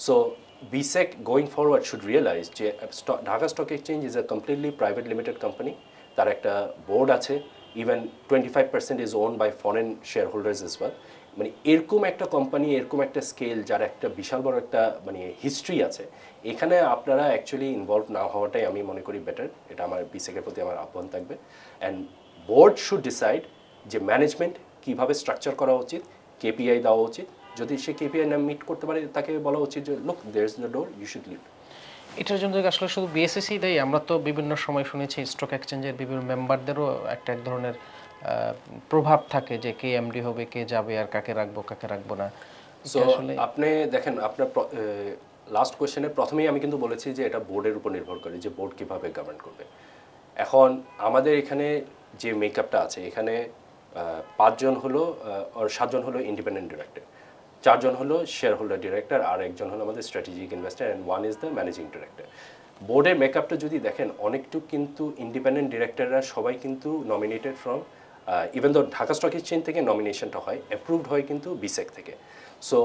So BSEC going forward should realise যে Dhaka stock exchange is a completely private limited company. তার একটা বোর্ড আছে, even 25% is own by foreign shareholders is well. মানে এরকম একটা কোম্পানি, এরকম একটা স্কেল, যার একটা বিশাল বড় একটা মানে হিস্ট্রি আছে, এখানে আপনারা অ্যাকচুয়ালি ইনভলভ না হওয়াটাই আমি মনে করি বেটার। এটা আমার বিসেকের প্রতি আমার আহ্বান থাকবে। অ্যান্ড বোর্ড শুড ডিসাইড যে ম্যানেজমেন্ট কীভাবে স্ট্রাকচার করা উচিত, কেপিআই দেওয়া উচিত। যদি সে কেপিআই না মিট করতে পারে, তাকে বলা উচিত যে look, there is the door, you should leave. এটার জন্য আসলে শুধু বিএসএসি দেয়, আমরা তো বিভিন্ন সময় শুনেছি স্টক এক্সচেঞ্জের বিভিন্ন মেম্বারদেরও একটা এক ধরনের প্রভাব থাকে যে কে এমডি হবে, কে যাবে, আর কাকে রাখবো কাকে রাখবো না। সো আপনি দেখেন, আপনার লাস্ট কোয়েশ্চেনের প্রথমেই আমি কিন্তু বলেছি যে এটা বোর্ডের উপর নির্ভর করে যে বোর্ড কীভাবে গভর্ন করবে। এখন আমাদের এখানে যে মেকআপটা আছে এখানে 5 জন হলো আর 7 জন হলো ইন্ডিপেন্ডেন্ট ডিরেক্টর, 4 জন হলো শেয়ার হোল্ডার ডিরেক্টর, আর একজন হলো আমাদের strategic investor, and 1 is the managing director. বোর্ডের মেকআপটা যদি দেখেন অনেকটুকু কিন্তু ইন্ডিপেন্ডেন্ট ডিরেক্টররা সবাই কিন্তু nominated from, even though Dhaka stock exchange থেকে নমিনেশনটা হয়, অ্যাপ্রুভড হয় কিন্তু বিসেক থেকে। সো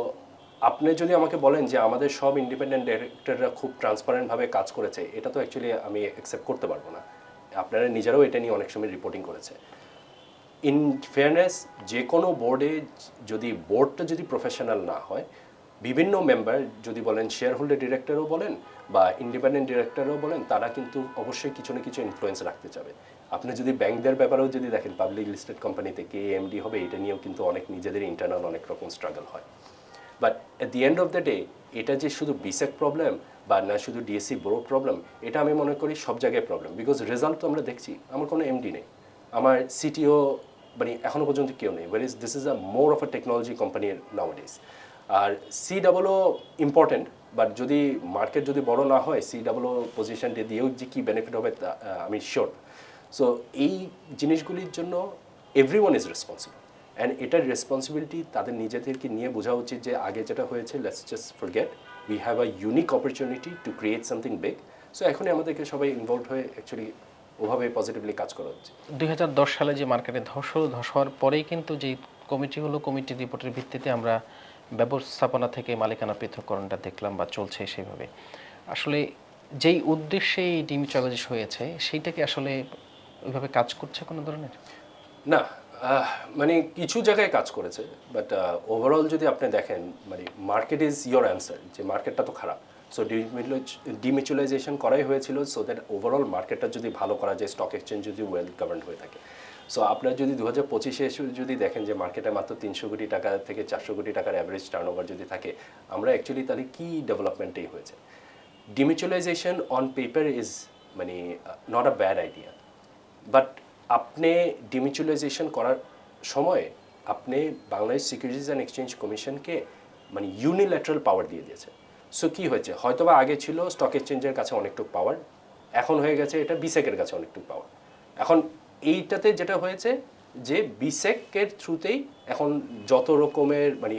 আপনি যদি আমাকে বলেন যে আমাদের সব ইন্ডিপেন্ডেন্ট ডিরেক্টররা খুব ট্রান্সপারেন্টভাবে কাজ করেছে, এটা তো অ্যাকচুয়ালি আমি অ্যাকসেপ্ট করতে পারবো না। আপনারা নিজেরাও এটা নিয়ে অনেক সময় রিপোর্টিং করেছে। ইন ফেয়ারনেস, যে কোনো বোর্ডে যদি বোর্ডটা যদি প্রফেশনাল না হয়, বিভিন্ন মেম্বার যদি বলেন শেয়ার হোল্ডার ডিরেক্টরও বলেন বা ইন্ডিপেন্ডেন্ট ডিরেক্টরও বলেন, তারা কিন্তু অবশ্যই কিছু না কিছু ইনফ্লুয়েন্স রাখতে চাবে। আপনি যদি ব্যাংকদের ব্যাপারেও যদি দেখেন, পাবলিক লিস্টেড কোম্পানিতে কে এমডি হবে, এটা নিয়েও কিন্তু অনেক নিজেদের ইন্টারনাল অনেক রকম স্ট্রাগল হয়। But at the end of the day, এটা যে শুধু বিসেক প্রবলেম বা না শুধু ডিএসসি বোর্ড প্রবলেম, এটা আমি মনে করি সব জায়গায় প্রবলেম। বিকজ রেজাল্ট তো আমরা দেখছি, আমার কোনো এমডি নেই, আমার সিটিও মানে এখনও পর্যন্ত কেউ নেই। Where is this is a more of a technology কোম্পানির নাওয়াডেজ। আর সি ডাবলও ইম্পর্টেন্ট, বাট যদি মার্কেট যদি বড় না হয়, সি ডাবলও পজিশনটা দিয়েও যে কী বেনিফিট হবে আমি শিওর। সো এই জিনিসগুলির জন্য এভরিওয়ান ইজ রেসপন্সিবল, অ্যান্ড এটার রেসপন্সিবিলিটি তাদের নিজেদেরকে নিয়ে বোঝা উচিত যে আগে যেটা হয়েছে let's just forget, we have a unique opportunity to create something big. So এখনই আমাদেরকে সবাই ইনভলভ হয়ে অ্যাকচুয়ালি ওভাবে পজিটিভলি কাজ করা হচ্ছে। 2010 সালে যে মার্কেটে ধস হওয়ার পরেই কিন্তু যেই কমিটি হলো, কমিটি রিপোর্টের ভিত্তিতে আমরা ব্যবস্থাপনা থেকে মালিকানা পৃথককরণটা দেখলাম বা চলছে সেভাবে। আসলে যেই উদ্দেশ্যে এই ডিমিউচুয়ালাইজেশন হয়েছে, সেইটা কি আসলে ওইভাবে কাজ করছে কোনো ধরনের? না, মানে কিছু জায়গায় কাজ করেছে, বাট ওভারঅল যদি আপনি দেখেন, মানে মার্কেট ইজ ইয়োর অ্যান্সার, যে মার্কেটটা তো খারাপ। সো ডিমিউচুয়ালাইজেশন করাই হয়েছিল সো দ্যাট ওভারঅল মার্কেটটা যদি ভালো করা যায়, স্টক এক্সচেঞ্জ যদি ওয়েল গভর্ন হয়ে থাকে। সো আপনার যদি 2025-এ এসে যদি দেখেন যে মার্কেটে মাত্র 300 কোটি টাকা থেকে 400 কোটি টাকার অ্যাভারেজ টার্নওভার যদি থাকে, আমরা অ্যাকচুয়ালি তাহলে কী ডেভেলপমেন্টেই হয়েছে। ডিমিউচুয়ালাইজেশন অন পেপার ইজ মানে not a bad idea, but আপনি ডিমিউচুয়ালাইজেশন করার সময় আপনি বাংলাদেশ সিকিউরিটিজ অ্যান্ড এক্সচেঞ্জ কমিশনকে মানে ইউনিল্যাটারাল পাওয়ার দিয়ে দিয়েছে। সো কী হয়েছে, হয়তোবা আগে ছিল স্টক এক্সচেঞ্জের কাছে অনেকটুকু পাওয়ার, এখন হয়ে গেছে এটা বিসেকের কাছে অনেকটুকু পাওয়ার। এখন এইটাতে যেটা হয়েছে যে বিসেকের থ্রুতেই এখন যত রকমের মানে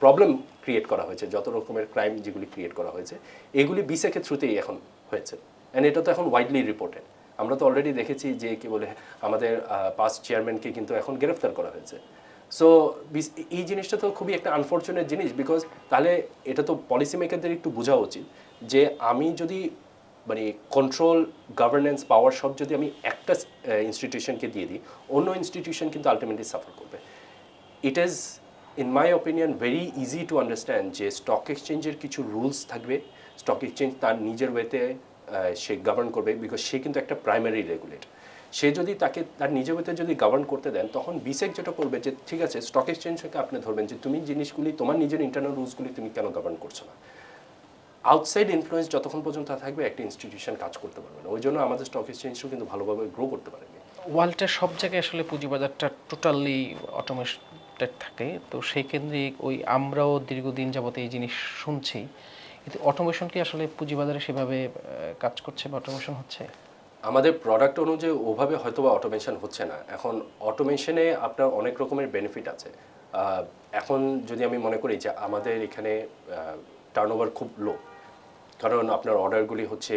প্রবলেম ক্রিয়েট করা হয়েছে, যত রকমের ক্রাইম যেগুলি ক্রিয়েট করা হয়েছে, এগুলি বিসেকের থ্রুতেই এখন হয়েছে। অ্যান্ড এটা তো এখন ওয়াইডলি রিপোর্টেড। আমরা তো অলরেডি দেখেছি যে কি বলে আমাদের পাস্ট চেয়ারম্যানকে কিন্তু এখন গ্রেফতার করা হয়েছে। সো এই জিনিসটা তো খুবই একটা আনফর্চুনেট জিনিস, বিকজ তাহলে এটা তো পলিসি মেকারদের একটু বোঝা উচিত যে আমি যদি মানে কন্ট্রোল গভর্নেন্স পাওয়ার সব যদি আমি একটা ইনস্টিটিউশনকে দিয়ে দিই, অন্য ইনস্টিটিউশন কিন্তু আলটিমেটলি সাফার করবে। It is in my opinion very easy to understand যে স্টক এক্সচেঞ্জের কিছু রুলস থাকবে, স্টক এক্সচেঞ্জ তার নিজের ওয়েতে সে গভর্ন করবে, বিকজ সে কিন্তু একটা প্রাইমারি রেগুলেটর। সে যদি তাকে তার নিজের ওয়েতে যদি গভর্ন করতে দেন, তখন বিসেক যেটা করবে যে ঠিক আছে, স্টক এক্সচেঞ্জকে আপনি ধরবেন যে তুমি জিনিসগুলি তোমার নিজের ইন্টারনাল রুলসগুলি তুমি কেন গভর্ন করছো না। আউটসাইড ইনফ্লুয়েন্স যতক্ষণ পর্যন্ত থাকবে একটা ইনস্টিটিউশন কাজ করতে পারবে না। ওই জন্য আমাদের স্টক এক্সচেঞ্জও কিন্তু ভালোভাবে গ্রো করতে পারেনি। ওয়ার্ল্ডের সব জায়গায় আসলে পুঁজিবাজারটা টোটালি অটোমেটেড থাকে, তো সেই কেন্দ্রে ওই আমরাও দীর্ঘদিন যাবত এই জিনিস শুনছি, কিন্তু অটোমেশন কি আসলে পুঁজিবাজারে সেভাবে কাজ করছে বা অটোমেশন হচ্ছে? আমাদের প্রোডাক্ট অনুযায়ী ওভাবে হয়তো বা অটোমেশন হচ্ছে না। এখন অটোমেশনে আপনার অনেক রকমের বেনিফিট আছে। এখন যদি আমি মনে করি যে আমাদের এখানে টার্নওভার খুব লো, কারণ আপনার অর্ডারগুলি হচ্ছে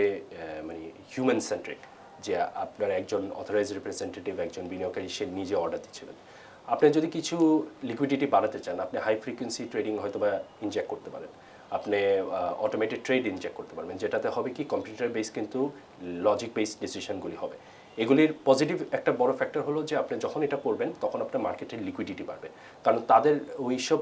মানে হিউম্যান সেন্ট্রিক, যে আপনার একজন অথরাইজ রিপ্রেজেন্টেটিভ, একজন বিনিয়োগকারী, সে নিজে অর্ডার দিচ্ছিলেন। আপনি যদি কিছু লিকুইডিটি বাড়াতে চান, আপনি হাই ফ্রিকোয়েন্সি ট্রেডিং হয়তো বা ইনজেক্ট করতে পারেন, আপনি অটোমেটেড ট্রেড ইনজেক্ট করতে পারবেন, যেটাতে হবে কি কম্পিউটার বেস কিন্তু লজিক বেসড ডিসিশনগুলি হবে। এগুলির পজিটিভ একটা বড় ফ্যাক্টর হলো যে আপনি যখন এটা করবেন তখন আপনার মার্কেটের লিকুইডিটি বাড়বে, কারণ তাদের ওই সব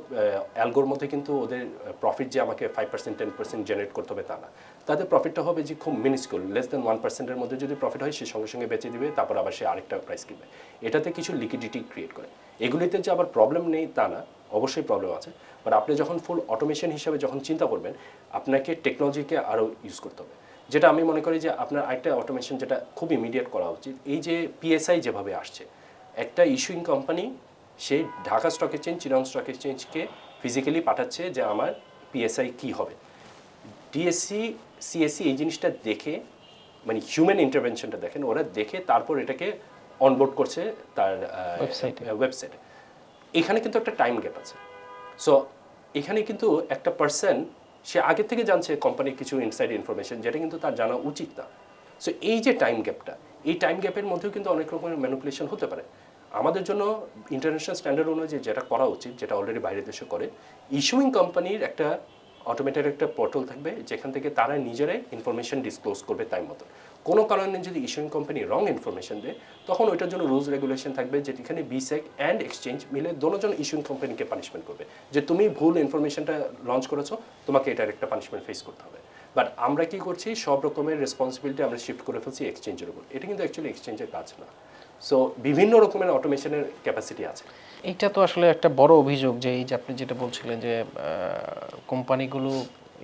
অ্যালগোর মধ্যে কিন্তু ওদের প্রফিট যে আমাকে 5% 10% জেনারেট করতে হবে তা না। তাদের প্রফিটটা হবে যে খুব মিনিস্কুল, লেস দেন 1%-এর মধ্যে যদি প্রফিট হয়, সে সঙ্গে সঙ্গে বেঁচে দিবে, তারপর আবার সে আরেকটা প্রাইস কিনবে। এটাতে কিছু লিকুইডিটি ক্রিয়েট করে। এগুলিতে যে আবার প্রবলেম নেই তা না, অবশ্যই প্রবলেম আছে, বাট আপনি যখন ফুল অটোমেশন হিসাবে যখন চিন্তা করবেন, আপনাকে টেকনোলজিকে আরও ইউজ করতে হবে। যেটা আমি মনে করি যে আপনার আরেকটা অটোমেশন যেটা খুব ইমিডিয়েট করা উচিত, এই যে পিএসআই যেভাবে আসছে, একটা ইস্যুইং কোম্পানি সে Dhaka stock exchange, Chittagong stock এক্সচেঞ্জকে ফিজিক্যালি পাঠাচ্ছে যে আমার পিএসআই কী হবে। ডিএসসি সিএসসি এই জিনিসটা দেখে মানে হিউম্যান ইন্টারভেনশনটা দেখেন, ওরা দেখে তারপর এটাকে অনবোর্ড করছে তার ওয়েবসাইটে। এখানে কিন্তু একটা টাইম গ্যাপ আছে। সো এখানে কিন্তু একটা পার্সন সে আগে থেকে জানছে কোম্পানির কিছু ইনসাইড ইনফরমেশন, যেটা কিন্তু তার জানা উচিত না। সো এই যে টাইম গ্যাপটা, এই টাইম গ্যাপের মধ্যেও কিন্তু অনেক রকমের ম্যানিপুলেশন হতে পারে। আমাদের জন্য ইন্টারন্যাশনাল স্ট্যান্ডার্ড অনুযায়ী যেটা করা উচিত, যেটা অলরেডি বাইরের দেশে করে, ইস্যুইং কোম্পানির একটা অটোমেটেড একটা পোর্টাল থাকবে যেখান থেকে তারা নিজেরাই ইনফরমেশন ডিসক্লোজ করবে টাইম মতো। কোনো কারণে যদি ইস্যুইং কোম্পানি রং ইনফরমেশন দেয়, তখন ওইটার জন্য রুলস রেগুলেশন থাকবে, যেখানে বিসেক অ্যান্ড এক্সচেঞ্জ মিলে দোনোজন ইস্যুইং কোম্পানিকে পানিশমেন্ট করবে, যে তুমি ভুল ইনফরমেশনটা লঞ্চ করেছো, তোমাকে এটার একটা পানিশমেন্ট ফেস করতে হবে। বাট আমরা কি করছি, সব রকমের রেসপন্সিবিলিটি আমরা শিফট করে ফেলছি এক্সচেঞ্জের উপর। এটা কিন্তু অ্যাকচুয়ালি এক্সচেঞ্জের কাজ না। সো বিভিন্ন রকমের অটোমেশনের ক্যাপাসিটি আছে। এইটা তো আসলে একটা বড় অভিযোগ, যে এই যে আপনি যেটা বলছিলেন যে কোম্পানিগুলো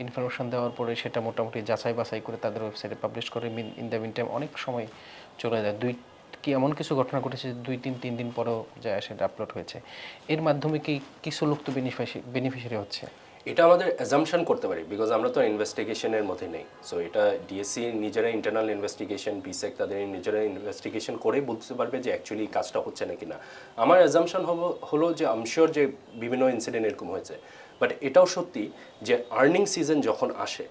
ইনফরমেশন দেওয়ার পরে সেটা মোটামুটি যাচাই বাছাই করে তাদের ওয়েবসাইটে পাবলিশ করে, ইন দ্য মিন টাইম অনেক সময় চলে যায়। কি এমন কিছু ঘটনা ঘটেছে 2-3 দিন পরেও যায় সেটা আপলোড হয়েছে। এর মাধ্যমে কি কিছু লোক তো বেনিফিশিয়ারি হচ্ছে? এটা আমাদের অ্যাজাম্পশন করতে পারি, বিকজ আমরা তো ইনভেস্টিগেশনের মধ্যে নেই। সো এটা ডিএসসি নিজেরা ইন্টারনাল ইনভেস্টিগেশন, বিসেক তাদের নিজেরা ইনভেস্টিগেশন করে বলতে পারবে যে অ্যাকচুয়ালি কাজটা হচ্ছে নাকি না। আমার অ্যাজাম্পশন হলো যে আমশিওর যে বিভিন্ন ইনসিডেন্ট এরকম হয়েছে, বাট এটাও সত্যি যে আর্নিং সিজন যখন আসে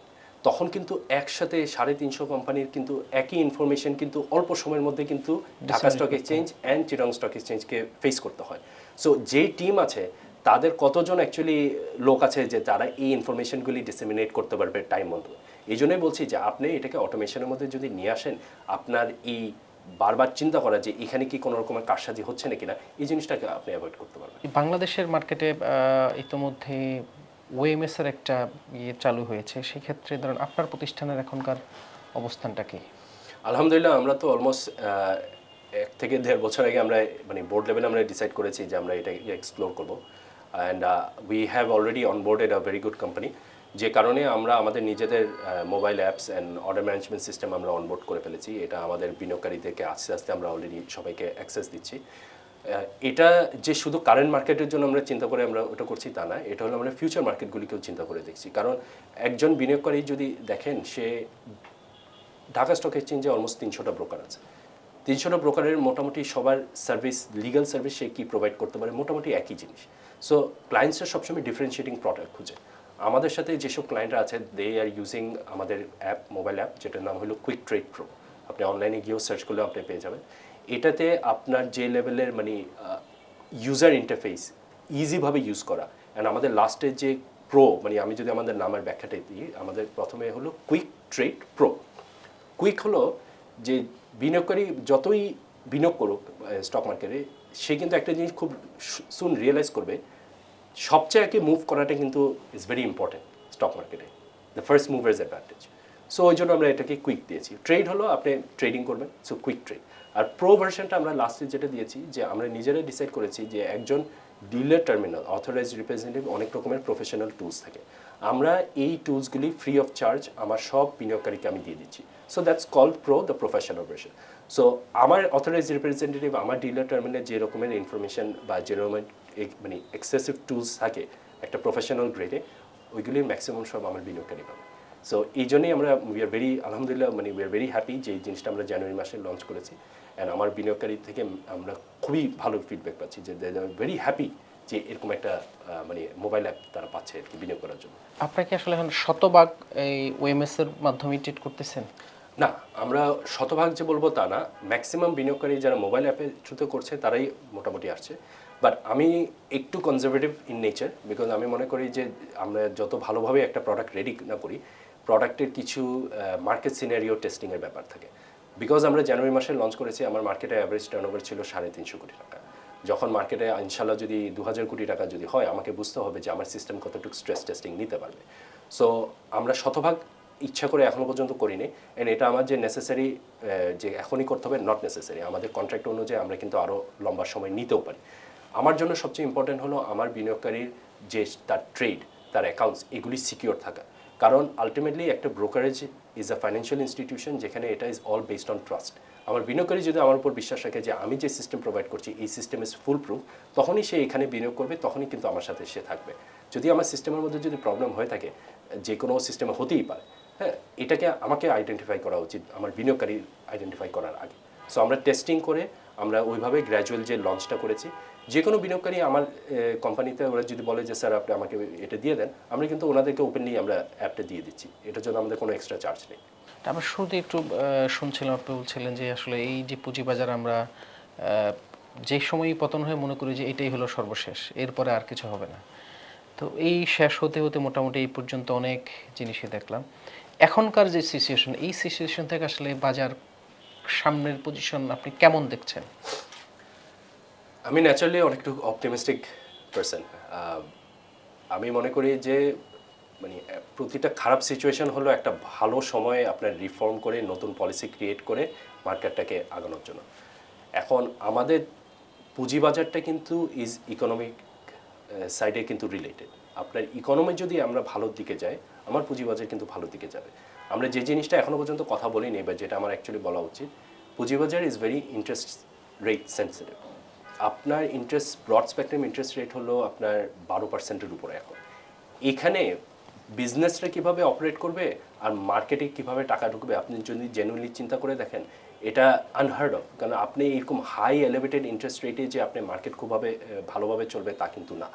তখন কিন্তু একসাথে 350 কোম্পানির কিন্তু একই ইনফরমেশন কিন্তু অল্প সময়ের মধ্যে কিন্তু Dhaka stock exchange and Chittagong stock এক্সচেঞ্জকে ফেস করতে হয়। সো যেই টিম আছে তাদের কতজন অ্যাকচুয়ালি লোক আছে যে তারা এই ইনফরমেশনগুলি ডিসেমিনেট করতে পারবে টাইম মতো। এই জন্যই বলছি যে আপনি এটাকে অটোমেশনের মধ্যে যদি নিয়ে আসেন, আপনার এই বারবার চিন্তা করা যে এখানে কি কোনো রকমের কারসাজি হচ্ছে নাকি না, এই জিনিসটাকে আপনি অ্যাভয়েড করতে পারবেন। বাংলাদেশের মার্কেটে ইতোমধ্যে ওএমএস এর একটা চালু হয়েছে, সেক্ষেত্রে ধরুন আপনার প্রতিষ্ঠানের এখনকার অবস্থানটা কি? আলহামদুলিল্লাহ, আমরা তো অলমোস্ট 1 থেকে 1.5 বছর আগে আমরা মানে বোর্ড লেভেলে আমরা ডিসাইড করেছি যে আমরা এটাকে এক্সপ্লোর করবো। And we have already onboarded a very good company, যে কারণে আমরা আমাদের নিজেদের mobile apps and order management system আমরা অনবোর্ড করে ফেলেছি। এটা আমাদের বিনিয়োগকারীদেরকে আস্তে আস্তে আমরা অলরেডি সবাইকে অ্যাক্সেস দিচ্ছি। এটা যে শুধু কারেন্ট মার্কেটের জন্য আমরা চিন্তা করে আমরা ওটা করছি তা না, এটা হলো আমরা ফিউচার মার্কেটগুলিকেও চিন্তা করে দেখছি। কারণ একজন বিনিয়োগকারী যদি দেখেন, সে ঢাকা স্টক এক্সচেঞ্জে অলমোস্ট 300টা ব্রোকার আছে। 300টা ব্রোকারের মোটামুটি সবার সার্ভিস, লিগাল সার্ভিস সে কী প্রোভাইড করতে পারে, মোটামুটি একই জিনিস। সো ক্লায়েন্টসরা সবসময় ডিফারেন্সিয়েটিং প্রোডাক্ট খুঁজে। আমাদের সাথে যেসব ক্লায়েন্টরা আছে, দে আর ইউজিং আমাদের অ্যাপ, মোবাইল অ্যাপ, যেটার নাম হলো কুইক ট্রেড প্রো। আপনি অনলাইনে গিয়েও সার্চ করলেও আপনি পেয়ে যাবেন। এটাতে আপনার যে লেভেলের মানে ইউজার ইন্টারফেস ইজিভাবে ইউজ করা। অ্যান্ড আমাদের লাস্টের যে প্রো, মানে আমি যদি আমাদের নামের ব্যাখ্যাটাই দিই, আমাদের প্রথমে হলো কুইক ট্রেড প্রো। কুইক হলো যে বিনিয়োগকারী যতই বিনিয়োগ করুক স্টক মার্কেটে, সে কিন্তু একটা জিনিস খুব সুন রিয়েলাইজ করবে, সবচেয়ে আগে মুভ করাটা কিন্তু ইজ ভেরি ইম্পর্টেন্ট স্টক মার্কেটে, the first movers advantage. So ওই জন্য আমরা এটাকে কুইক দিয়েছি। ট্রেড হলো আপনি ট্রেডিং করবেন, সো কুইক ট্রেড। আর প্রো ভার্সনটা আমরা লাস্টে যেটা দিয়েছি, যে আমরা নিজেরাই ডিসাইড করেছি যে একজন ডিলার টার্মিনাল, অথরাইজড রিপ্রেজেন্টেটিভ, অনেক রকমের প্রফেশনাল টুলস থাকে, আমরা এই টুলসগুলি ফ্রি অফ চার্জ আমার সব বিনিয়োগকারীকে আমি দিয়ে দিচ্ছি। So that's called pro, the professional version. So আমার অথরাইজড রিপ্রেজেন্টেটিভ আমার ডিলার টার্মিনালে যে রকমের ইনফরমেশন বা যে রকমের মানে এক্সেসিভ টুলস থাকে একটা প্রফেশনাল গ্রেডে, ওইগুলির ম্যাক্সিমাম সব আমার বিনিয়োগকারী পাবে। সো এই জন্যই আমরা উই আর ভেরি আলহামদুলিল্লাহ মানে উই আর ভেরি হ্যাপি যে এই জিনিসটা আমরা জানুয়ারি মাসে লঞ্চ করেছি। অ্যান্ড আমার বিনিয়োগকারী থেকে আমরা খুবই ভালো ফিডব্যাক পাচ্ছি, যে দে আর ভেরি হ্যাপি যে এরকম একটা মানে মোবাইল অ্যাপ তারা পাচ্ছে আর কি বিনিয়োগ করার জন্য। আপনারা কি আসলে এখন শতভাগ এই ওএমএস এর মাধ্যমে ট্রেড করতেছেন? না, আমরা শতভাগ যে বলবো তা না, ম্যাক্সিমাম বিনিয়োগকারী যারা মোবাইল অ্যাপের থ্রুতে করছে তারাই মোটামুটি আসছে। বাট আমি একটু কনজারভেটিভ ইন নেচার, বিকজ আমি মনে করি যে আমরা যত ভালোভাবে একটা প্রোডাক্ট রেডি না করি, প্রোডাক্টের কিছু মার্কেট সিনারিও টেস্টিংয়ের ব্যাপার থাকে। বিকজ আমরা জানুয়ারি মাসে লঞ্চ করেছি, আমার মার্কেটে অ্যাভারেজ টার্নওভার ছিল 350 কোটি টাকা। যখন মার্কেটে ইনশাল্লাহ যদি 2000 কোটি টাকা যদি হয়, আমাকে বুঝতে হবে যে আমার সিস্টেম কতটুকু স্ট্রেস টেস্টিং নিতে পারবে। সো আমরা শতভাগ ইচ্ছা করে এখনও পর্যন্ত করিনি। অ্যান্ড এটা আমার যে নেসেসারি যে এখনই করতে হবে, নট নেসেসারি। আমাদের কন্ট্রাক্ট অনুযায়ী আমরা কিন্তু আরও লম্বা সময় নিতেও পারি। আমার জন্য সবচেয়ে ইম্পর্টেন্ট হলো আমার বিনিয়োগকারীর যে তার ট্রেড, তার অ্যাকাউন্টস, এগুলি সিকিওর থাকা। কারণ আলটিমেটলি একটা brokerage is a financial institution, যেখানে এটা is all based on trust. আমার বিনিয়োগকারী যদি আমার উপর বিশ্বাস রাখে যে আমি যে সিস্টেম প্রোভাইড করছি এই সিস্টেম ইজ ফুল প্রুফ, তখনই সে এখানে বিনিয়োগ করবে, তখনই কিন্তু আমার সাথে সে থাকবে। যদি আমার সিস্টেমের মধ্যে যদি প্রবলেম হয়ে থাকে, যে কোনো সিস্টেমে হতেই পারে। হ্যাঁ, এটাকে আমাকে আইডেন্টিফাই করা উচিত আমার বিনিয়োগকারী আইডেন্টিফাই করার আগে। সো আমরা টেস্টিং করে আমরা ওইভাবে গ্র্যাজুয়াল যে লঞ্চটা করেছি, যে কোনো বিনিয়োগকারী আমার কোম্পানিতে ওরা যদি বলে যে স্যার আপনি আমাকে এটা দিয়ে দেন, আমরা কিন্তু ওনাদেরকে ওপেনলি আমরা অ্যাপটা দিয়ে দিচ্ছি, এটার জন্য আমাদের কোনো এক্সট্রা চার্জ নেই। আমরা শুরুতে একটু শুনছিলাম, আপনি বলছিলেন যে আসলে এই যে পুঁজিবাজার আমরা যে সময়ই পতন হয়ে মনে করি যে এটাই হলো সর্বশেষ, এরপরে আর কিছু হবে না। তো এই শেষ হতে হতে মোটামুটি এই পর্যন্ত অনেক জিনিসই দেখলাম। এখনকার যে সিচুয়েশন, এই সিচুয়েশন থেকে আসলে বাজার সামনের পজিশন আপনি কেমন দেখছেন? আমি ন্যাচারালি অনেকটু অপটিমিস্টিক পারসন। আমি মনে করি যে মানে প্রতিটা খারাপ সিচুয়েশন হলো একটা ভালো সময়ে আপনার রিফর্ম করে নতুন পলিসি ক্রিয়েট করে মার্কেটটাকে আগানোর জন্য। এখন আমাদের পুঁজিবাজারটা কিন্তু ইজ ইকোনমিক সাইডে কিন্তু রিলেটেড। আপনার ইকোনমি যদি আমরা ভালোর দিকে যাই, আমার পুঁজিবাজার কিন্তু ভালোর দিকে যাবে। আমরা যে জিনিসটা এখনও পর্যন্ত কথা বলিনি বা যেটা আমার অ্যাকচুয়ালি বলা উচিত, পুঁজিবাজার is very interest rate sensitive. আপনার interest broad spectrum interest rate হলো আপনার 12%-এর উপরে। এখন এখানে বিজনেসটা কিভাবে অপারেট করবে আর মার্কেটে কিভাবে টাকা ঢুকবে, আপনি যদি জেনুইনলি চিন্তা করে দেখেন, এটা আনহার্ড অফ। কারণ আপনি এরকম হাই এলিভেটেড ইন্টারেস্ট রেটে যে আপনি মার্কেট খুবভাবে ভালোভাবে চলবে তা কিন্তু না।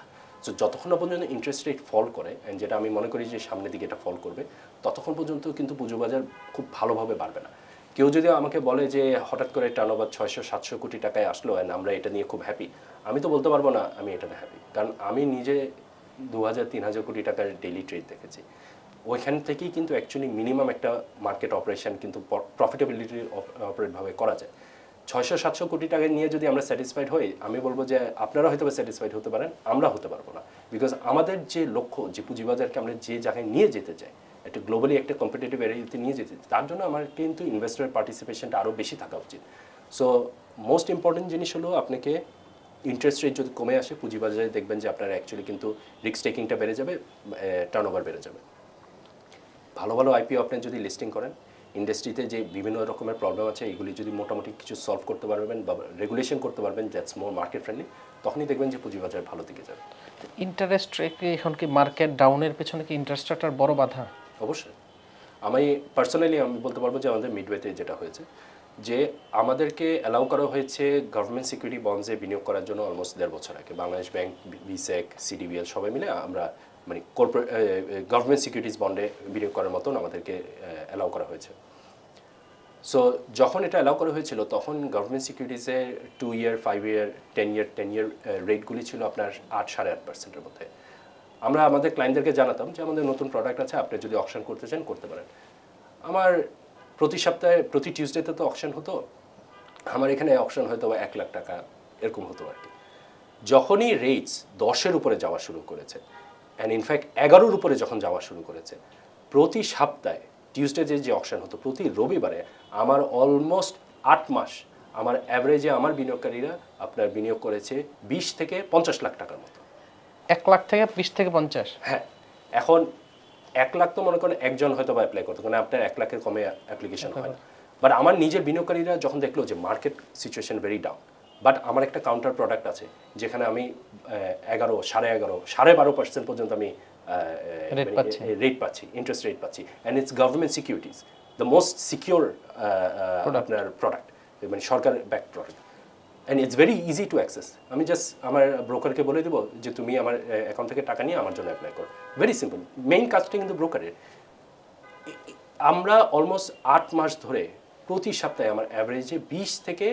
সো যতক্ষণ না পর্যন্ত ইন্টারেস্ট রেট ফল করে, অ্যান্ড যেটা আমি মনে করি যে সামনের দিকে এটা ফল করবে, ততক্ষণ পর্যন্ত কিন্তু পুঁজিবাজার খুব ভালোভাবে বাড়বে না। কেউ যদি আমাকে বলে যে হঠাৎ করে টার্নওভার 600-700 কোটি টাকায় আসলো অ্যান্ড আমরা এটা নিয়ে খুব হ্যাপি, আমি তো বলতে পারবো না আমি এটাতে হ্যাপি। কারণ আমি নিজে 2000-3000 কোটি টাকার ডেইলি ট্রেড দেখেছি। ওইখান থেকেই কিন্তু অ্যাকচুয়ালি মিনিমাম একটা মার্কেট অপারেশন কিন্তু প্রফিটেবিলিটি অপারেটভাবে করা যায়। 600-700 কোটি টাকা নিয়ে যদি আমরা স্যাটিসফাইড হই, আমি বলবো যে আপনারা হয়তো স্যাটিসফাইড হতে পারেন, আমরা হতে পারবো না। বিকজ আমাদের যে লক্ষ্য, যে পুঁজিবাজারকে আমরা যে জায়গায় নিয়ে যেতে চাই, একটা গ্লোবালি একটা কম্পিটিটিভ এরিয়াতে নিয়ে যেতে চাই, তার জন্য আমার কিন্তু ইনভেস্টরের পার্টিসিপেশনটা আরও বেশি থাকা উচিত। সো মোস্ট ইম্পর্টেন্ট জিনিস হলো আপনাকে ইন্টারেস্ট রেট যদি কমে আসে, পুঁজিবাজারে দেখবেন যে আপনার অ্যাকচুয়ালি কিন্তু রিস্ক টেকিংটা বেড়ে যাবে, টার্নওভার বেড়ে যাবে। ভালো ভালো আইপিও আপনি যদি লিস্টিং করেন, ইন্ডাস্ট্রিতে যে বিভিন্ন রকমের প্রবলেম আছে এগুলি যদি মোটামুটি কিছু সলভ করতে পারবেন বা রেগুলেশন করতে পারবেন দ্যাটস মোর মার্কেট ফ্রেন্ডলি, তখনই দেখবেন যে পুঁজিবাজার ভালো দিকে যাবে। ইন্টারেস্ট রেট এখন কি মার্কেট ডাউনের পেছনে কি ইন্টারেস্ট রেটটার বড় বাধা? অবশ্যই। আমি পার্সোনালি আমি বলতে পারবো যে আমাদের মিডওয়েতে যেটা হয়েছে, যে আমাদেরকে অ্যালাউ করা হয়েছে গভর্নমেন্ট সিকিউরিটি বন্ডসে বিনিয়োগ করার জন্য অলমোস্ট 1.5 বছর আগে। বাংলাদেশ ব্যাংক, বিসেক, সিডিবিএল সবাই মিলে আমরা মানে কর্পোরেট গভর্নমেন্ট সিকিউরিটিজ বন্ডে বিনিয়োগ করার মতন আমাদেরকে অ্যালাউ করা হয়েছে। সো যখন এটা অ্যালাউ করা হয়েছিল, তখন গভর্নমেন্ট সিকিউরিটিজের 2 ইয়ার, 5 ইয়ার, 10 ইয়ার রেটগুলি ছিল আপনার 8-8.5%-এর মধ্যে। আমরা আমাদের ক্লায়েন্টদেরকে জানাতাম যে আমাদের নতুন প্রোডাক্ট আছে, আপনি যদি অকশন করতে চান করতে পারেন। আমার প্রতি সপ্তাহে প্রতি টিউসডেতে তো অকশন হতো, আমার এখানে অকশন হয়তো 1 লাখ টাকা এরকম হতো আর কি। যখনই রেটস 10-এর উপরে যাওয়া শুরু করেছে, অ্যান্ড ইনফ্যাক্ট 11-এর উপরে যখন যাওয়া শুরু করেছে, প্রতি সপ্তাহে টিউসডে যে অকশন হতো, প্রতি রবিবারে আমার অলমোস্ট 8 মাস আমার অ্যাভারেজে আমার বিনিয়োগকারীরা আপনার বিনিয়োগ করেছে 20 থেকে 50 লাখ টাকার মতো। 1 লাখ থেকে 20 থেকে 50? হ্যাঁ, এখন 1 লাখ তো মনে করেন একজন হয়তো বা অ্যাপ্লাই করতো, কারণ আপনার 1 লাখের কমে অ্যাপ্লিকেশন হয় না। বাট আমার নিজের বিনিয়োগকারীরা যখন দেখলো যে market situation very down, but আমার একটা কাউন্টার প্রোডাক্ট আছে যেখানে আমি 11, 11.5, 12.5% পর্যন্ত আমি রেট পাচ্ছি, ইন্টারেস্ট রেট পাচ্ছি, and it's government securities, the most secure আপনার প্রোডাক্ট, মানে সরকার back product, and it's very easy to access. আমি জাস্ট আমার ব্রোকারকে বলে দেবো যে তুমি আমার অ্যাকাউন্ট থেকে টাকা নিয়ে আমার জন্য অ্যাপ্লাই করো, ভেরি সিম্পল। মেইন কাজটা কিন্তু ব্রোকারের। আমরা অলমোস্ট 8 মাস ধরে প্রতি সপ্তাহে আমার অ্যাভারেজে 20 থেকে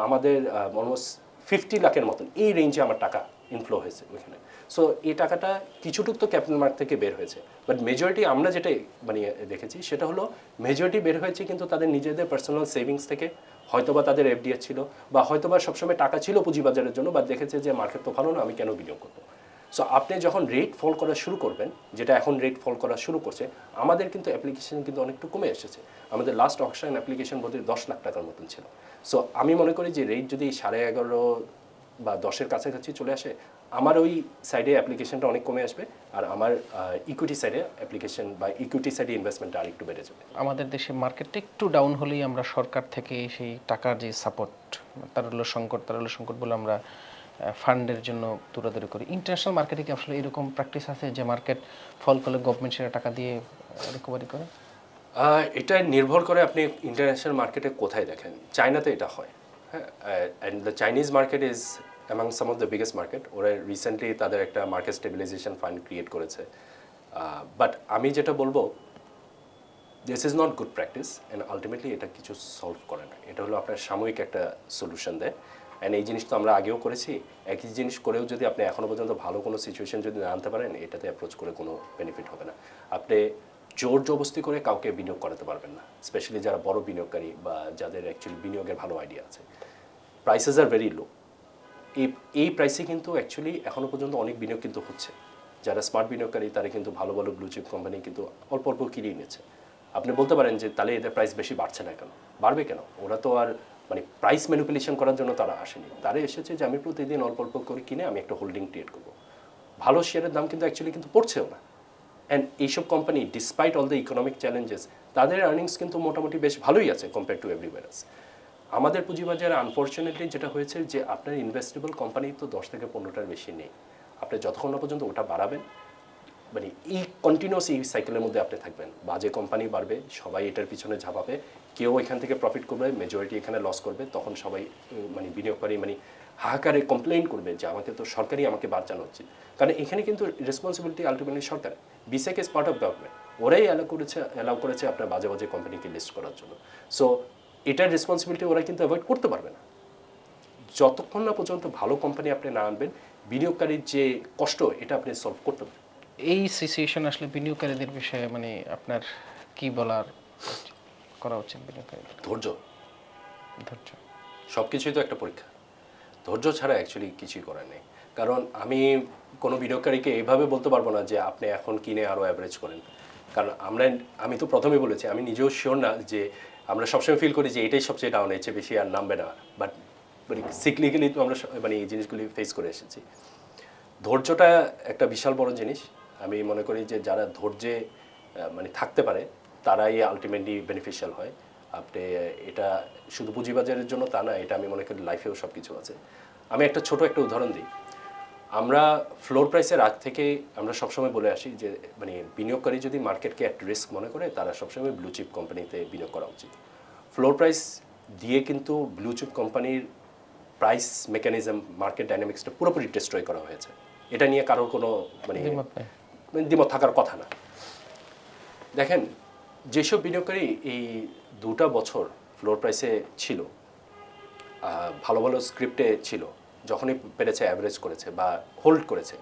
আমাদের অলমোস্ট 50 লাখের মতন এই রেঞ্জে আমার টাকা ইনফ্লো হয়েছে ওইখানে। সো এই টাকাটা কিছুটুক তো ক্যাপিটাল মার্কেট থেকে বের হয়েছে, বাট মেজরিটি আমরা যেটা মানে দেখেছি সেটা হলো মেজরিটি বের হয়েছে কিন্তু তাদের নিজেদের পার্সোনাল সেভিংস থেকে, হয়তোবা তাদের এফডিএস ছিল, বা হয়তোবা সবসময় টাকা ছিল পুঁজিবাজারের জন্য, বা দেখেছে যে মার্কেট তো ভালো না, আমি কেন বিনিয়োগ করবো। সো আপনি যখন রেট ফল করা শুরু করবেন, যেটা এখন রেট ফল করা শুরু করছে, আমাদের কিন্তু অ্যাপ্লিকেশন কিন্তু অনেকটু কমে এসেছে। আমাদের লাস্ট অকশন অ্যাপ্লিকেশন বোধহয় 10 লাখ টাকার মতন ছিল। সো আমি মনে করি যে রেট যদি 11.5 বা 10-এর কাছাকাছি চলে আসে, আমার ওই সাইডে অ্যাপ্লিকেশনটা অনেক কমে আসবে, আর আমার ইকুইটি সাইডে অ্যাপ্লিকেশন বা ইকুইটি সাইডে ইনভেস্টমেন্টটা আরেকটু বেড়ে যাবে। আমাদের দেশে মার্কেটটা একটু ডাউন হলেই আমরা সরকার থেকে সেই টাকার যে সাপোর্ট, তারল্য সংকট বলে আমরা ফান্ডের জন্য দৌড়াদৌড়ি করি। ইন্টারন্যাশনাল মার্কেটে কি আসলে এরকম প্র্যাকটিস আছে যে মার্কেট ফল করলে গভর্নমেন্ট সেটা টাকা দিয়ে রিকভারি করে? এটা নির্ভর করে আপনি ইন্টারন্যাশনাল মার্কেটে কোথায় দেখেন। চায়নাতে এটা হয়, হ্যাঁ, and the Chinese market is among some of the biggest market. ওরা রিসেন্টলি তাদের একটা মার্কেট স্টেবিলাইজেশন ফান্ড ক্রিয়েট করেছে। বাট আমি যেটা বলবো, this is not good practice and ultimately এটা কিছু সলভ করে না। এটা হলো আপনার সাময়িক একটা সলিউশন দেয়। অ্যান্ড এই জিনিস তো আমরা আগেও করেছি। একই জিনিস করেও যদি আপনি এখনও পর্যন্ত ভালো কোনো সিচুয়েশন যদি না আনতে পারেন, এটাতে অ্যাপ্রোচ করে কোনো বেনিফিট হবে না। আপনি জোর জবস্তি করে কাউকে বিনিয়োগ করাতে পারবেন না, স্পেশালি যারা বড় বিনিয়োগকারী বা যাদের অ্যাকচুয়ালি বিনিয়োগের ভালো আইডিয়া আছে। Prices are very low. এই প্রাইসে কিন্তু অ্যাকচুয়ালি এখনও পর্যন্ত অনেক বিনিয়োগ কিন্তু হচ্ছে। যারা স্মার্ট বিনিয়োগকারী তারা কিন্তু ভালো ভালো ব্লু চিপ কোম্পানি কিন্তু অল্প অল্প কিনে নিচ্ছে। আপনি বলতে পারেন যে তাহলে এদের প্রাইস বেশি বাড়ছে না কেন? বাড়বে কেন? ওরা তো আর মানে প্রাইস ম্যানিপুলেশন করার জন্য তারা আসেনি। তারা এসেছে যে আমি প্রতিদিন অল্প অল্প করে কিনে আমি একটা হোল্ডিং ক্রিয়েট করবো। ভালো শেয়ারের দাম কিন্তু অ্যাকচুয়ালি কিন্তু পড়ছেও না। অ্যান্ড এইসব company despite all the economic challenges, তাদের আর্নিংস কিন্তু মোটামুটি বেশ ভালোই আছে কম্পেয়ার টু এভরিওয়্যার এলস। আমাদের পুঁজিবাজারে আনফর্চুনেটলি যেটা হয়েছে যে আপনার ইনভেস্টেবল কোম্পানি তো 10 থেকে 15টার বেশি নেই। আপনি যতক্ষণ না পর্যন্ত ওটা বাড়াবেন, মানে এই কন্টিনিউয়াস এই সাইকেলের মধ্যে আপনি থাকবেন। বাজে কোম্পানি বাড়বে, সবাই এটার পিছনে ঝাঁপাবে, কেউ এখান থেকে প্রফিট করবে, মেজরিটি এখানে লস করবে। তখন সবাই মানে বিনিয়োগকারী মানে হাহাকারে কমপ্লেইন করবে যে আমাকে তো সরকারই আমাকে বাঁচানো উচিত। কারণ এখানে কিন্তু responsibility ultimately Sarkar. বিসেক is part of government, ওরাই অ্যালাউ করেছে আপনার বাজে বাজে কোম্পানিকে লিস্ট করার জন্য। সো এটার রেসপন্সিবিলিটি ওরা কিন্তু অ্যাভয়েড করতে পারবে না যতক্ষণ না পর্যন্ত ভালো কোম্পানি আপনি না আনবেন। বিনিয়োগকারীর যে কষ্ট এটা আপনি সলভ করতে পারবেন। এই সিচুয়েশন আসলে বিনিয়োগকারীদের বিষয়ে মানে আপনার কি বলার করা উচিত? বিনিয়োগকারীদের ধৈর্য, ধৈর্য সব কিছুই তো একটা পরীক্ষা। ধৈর্য ছাড়া অ্যাকচুয়ালি কিছুই করার নেই। কারণ আমি কোনো বিনিয়োগকারীকে এইভাবে বলতে পারবো না যে আপনি এখন কিনে আরও অ্যাভারেজ করেন। কারণ আমি তো প্রথমেই বলেছি, আমি নিজেও শিওর না যে আমরা সবসময় ফিল করি যে এটাই সবচেয়ে ডাউন, এর চেয়ে বেশি আর নামবে না। বাট মানে সিকলিক্যালি তো আমরা মানে এই জিনিসগুলি ফেস করে এসেছি। ধৈর্যটা একটা বিশাল বড় জিনিস। আমি মনে করি যে যারা ধৈর্যে মানে থাকতে পারে তারাই আলটিমেটলি বেনিফিশিয়াল হয়। আপনি এটা শুধু পুঁজিবাজারের জন্য তা না, এটা আমি মনে করি লাইফেও সব কিছু আছে। আমি একটা ছোট একটা উদাহরণ দিই। আমরা ফ্লোর প্রাইসের আগ থেকে আমরা সবসময় বলে আসি যে মানে বিনিয়োগকারী যদি মার্কেটকে অ্যাট রিস্ক মনে করে তারা সবসময় ব্লু চিপ কোম্পানিতে বিনিয়োগ করা উচিত। ফ্লোর প্রাইস দিয়ে কিন্তু ব্লু চিপ কোম্পানির প্রাইস মেকানিজম, মার্কেট ডাইনামিক্সটা পুরোপুরি ডিস্ট্রয় করা হয়েছে। এটা নিয়ে কারোর কোনো মানে দ্বিমত থাকার কথা না। দেখেন, যেসব বিনিয়োগকারী এই 2টা বছর ফ্লোর প্রাইসে ছিল, ভালো ভালো স্ক্রিপ্টে ছিল, যখনই পেরেছে অ্যাভারেজ করেছে বা হোল্ড করেছে,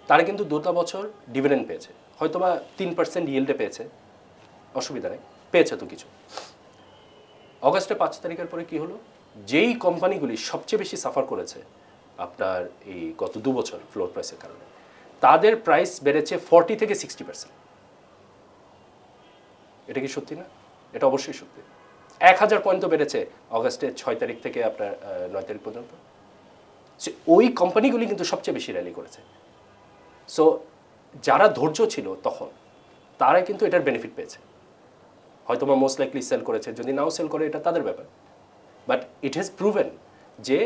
তারা কিন্তু 2টা বছর ডিভিডেন্ড পেয়েছে। হয়তো বা 3% ইয়েল্ডে পেয়েছে, অসুবিধা নেই, পেয়েছে তো কিছু। অগাস্টে 5 তারিখের পরে কি হলো? যেই কোম্পানিগুলি সবচেয়ে বেশি সাফার করেছে আপনার এই গত 2 বছর ফ্লোর প্রাইসের কারণে, তাদের প্রাইস বেড়েছে 40 থেকে 60%। এটা কি সত্যি না? এটা অবশ্যই সত্যি। 1000 পয়েন্ট তো বেড়েছে অগাস্টের 6 তারিখ থেকে আপনার 9 তারিখ পর্যন্ত। ওই কোম্পানিগুলি কিন্তু সবচেয়ে বেশি র্যালি করেছে। সো যারা ধৈর্য ছিল তখন, তারা কিন্তু এটার বেনিফিট পেয়েছে। হয়তো বা মোস্ট লাইকলি সেল করেছে, যদি নাও সেল করে এটা তাদের ব্যাপার। বাট ইট হ্যাজ প্রুভেন যে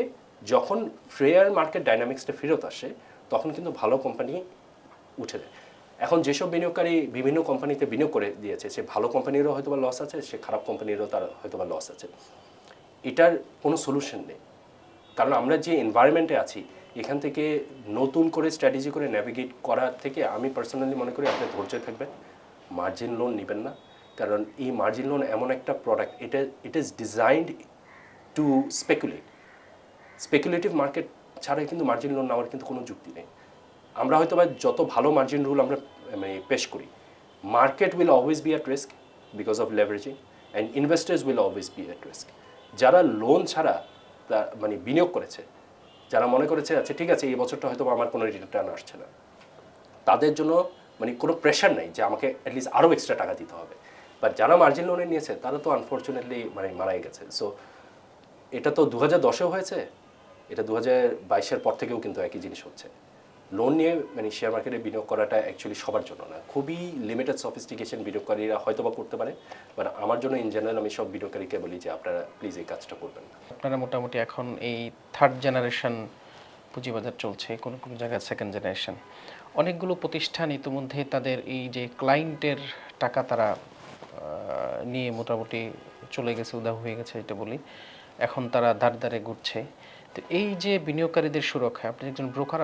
যখন ফেয়ার মার্কেট ডাইনামিক্সটা ফেরত আসে তখন কিন্তু ভালো কোম্পানি উঠে যায়। এখন যেসব বিনিয়োগকারী বিভিন্ন কোম্পানিতে বিনিয়োগ করে দিয়েছে, সে ভালো কোম্পানিরও হয়তো বা লস আছে, সে খারাপ কোম্পানিরও তার হয়তো বা লস আছে। এটার কোনো সলিউশন নেই। কারণ আমরা যে এনভায়রনমেন্টে আছি, এখান থেকে নতুন করে স্ট্র্যাটেজি করে ন্যাভিগেট করার থেকে আমি পার্সোনালি মনে করি আপনি ধৈর্য থাকবেন, মার্জিন লোন নেবেন না। কারণ এই মার্জিন লোন এমন একটা product, it is designed two speculative market ছাড়া কিন্তু মার্জিন লোন নেওয়ার কিন্তু কোনো যুক্তি নেই। আমরা হয়তো বা যত ভালো মার্জিন রুল আমরা মানে পেশ করি, market will always be at risk because of leveraging, and investors will always be at risk. যারা লোন ছাড়া মানে বিনিয়োগ করেছে, যারা মনে করেছে আচ্ছা ঠিক আছে এই বছরটা হয়তো আমার কোনো রিটার্ন আসছে না, তাদের জন্য মানে কোনো প্রেশার নেই যে আমাকে অ্যাটলিস্ট আরও এক্সট্রা টাকা দিতে হবে। বাট যারা মার্জিন লোনে নিয়েছে তারা তো আনফর্চুনেটলি মানে মারাই গেছে। সো এটা তো 2010-এও হয়েছে, এটা 2022-এর পর থেকেও কিন্তু একই জিনিস হচ্ছে। লোন নিয়ে মানে শেয়ার মার্কেটে বিনিয়োগ করাটা অ্যাকচুয়ালি সবার জন্য না, খুবই লিমিটেড সফিস্টিকেশন বিনিয়োগকারীরা হয়তো বা করতে পারে। বাট আমার জন্য ইন জেনারেল আমি সব বিনিয়োগকারীকে বলি যে আপনারা প্লিজ এই কাজটা করবেন না। আপনারা মোটামুটি এখন এই থার্ড জেনারেশন পুঁজিবাজার চলছে, কোনো কোনো জায়গায় সেকেন্ড জেনারেশন। অনেকগুলো প্রতিষ্ঠান ইতিমধ্যে তাদের এই যে ক্লায়েন্টের টাকা তারা নিয়ে মোটামুটি চলে গেছে, উধাও হয়ে গেছে এটা বলি। এখন তারা ধারে ধারে ঘুরছে। তো এই যে বিনিয়োগকারীদের সুরক্ষা, আপনি একজন ব্রোকার,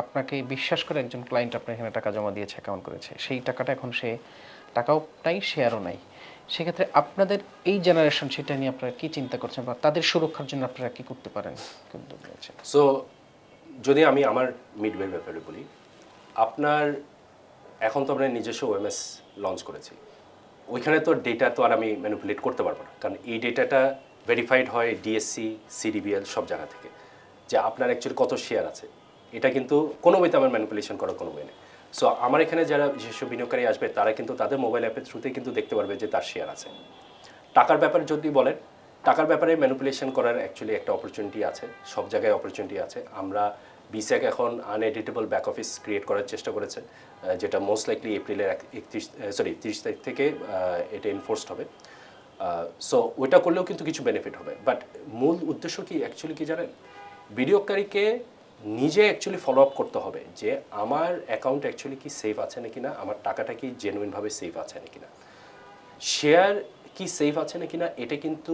আপনাকে বিশ্বাস করে একজন ক্লায়েন্ট আপনার এখানে টাকা জমা দিয়েছে, অ্যাকাউন্ট করেছে, সেই টাকাটা এখন সে টাকাও নাই, শেয়ারও নাই। সেক্ষেত্রে আপনাদের এই জেনারেশন সেটা নিয়ে আপনারা কী চিন্তা করছেন বা তাদের সুরক্ষার জন্য আপনারা কী করতে পারেন? সো যদি আমি আমার মিডওয়ের ব্যাপারে বলি, আপনার এখন তো আমরা নিজস্ব ওএমএস লঞ্চ করেছি। ওইখানে তো ডেটা তো আর আমি ম্যানিপুলেট করতে পারবো না, কারণ এই ডেটাটা ভেরিফাইড হয় ডিএসসি, সিডিবিএল সব জায়গা থেকে, যে আপনার অ্যাকচুয়ালি কত শেয়ার আছে। এটা কিন্তু কোনো ওয়েতে আমার ম্যানিপুলেশন করার কোনো ওয়ে নেই। সো আমার এখানে যারা যেসব বিনিয়োগকারী আসবে তারা কিন্তু তাদের মোবাইল অ্যাপের থ্রুতেই কিন্তু দেখতে পারবে যে তার শেয়ার আছে। টাকার ব্যাপারে যদি বলেন, টাকার ব্যাপারে ম্যানিপুলেশন করার অ্যাকচুয়ালি একটা অপরচুনিটি আছে, সব জায়গায় অপরচুনিটি আছে। আমরা বিসেক এখন আনএডিটেবল ব্যাক অফিস ক্রিয়েট করার চেষ্টা করেছে, যেটা মোস্ট লাইকলি এপ্রিলের 30 তারিখ থেকে এটা এনফোর্সড হবে। সো ওইটা করলেও কিন্তু কিছু বেনিফিট হবে, বাট মূল উদ্দেশ্য কি অ্যাকচুয়ালি কি জানেন, বিনিয়োগকারীকে নিজে অ্যাকচুয়ালি ফলো আপ করতে হবে যে আমার অ্যাকাউন্ট অ্যাকচুয়ালি কি সেফ আছে নাকি না, আমার টাকাটা কি জেনুইনভাবে সেফ আছে নাকি না, শেয়ার কি সেফ আছে নাকি না, এটা কিন্তু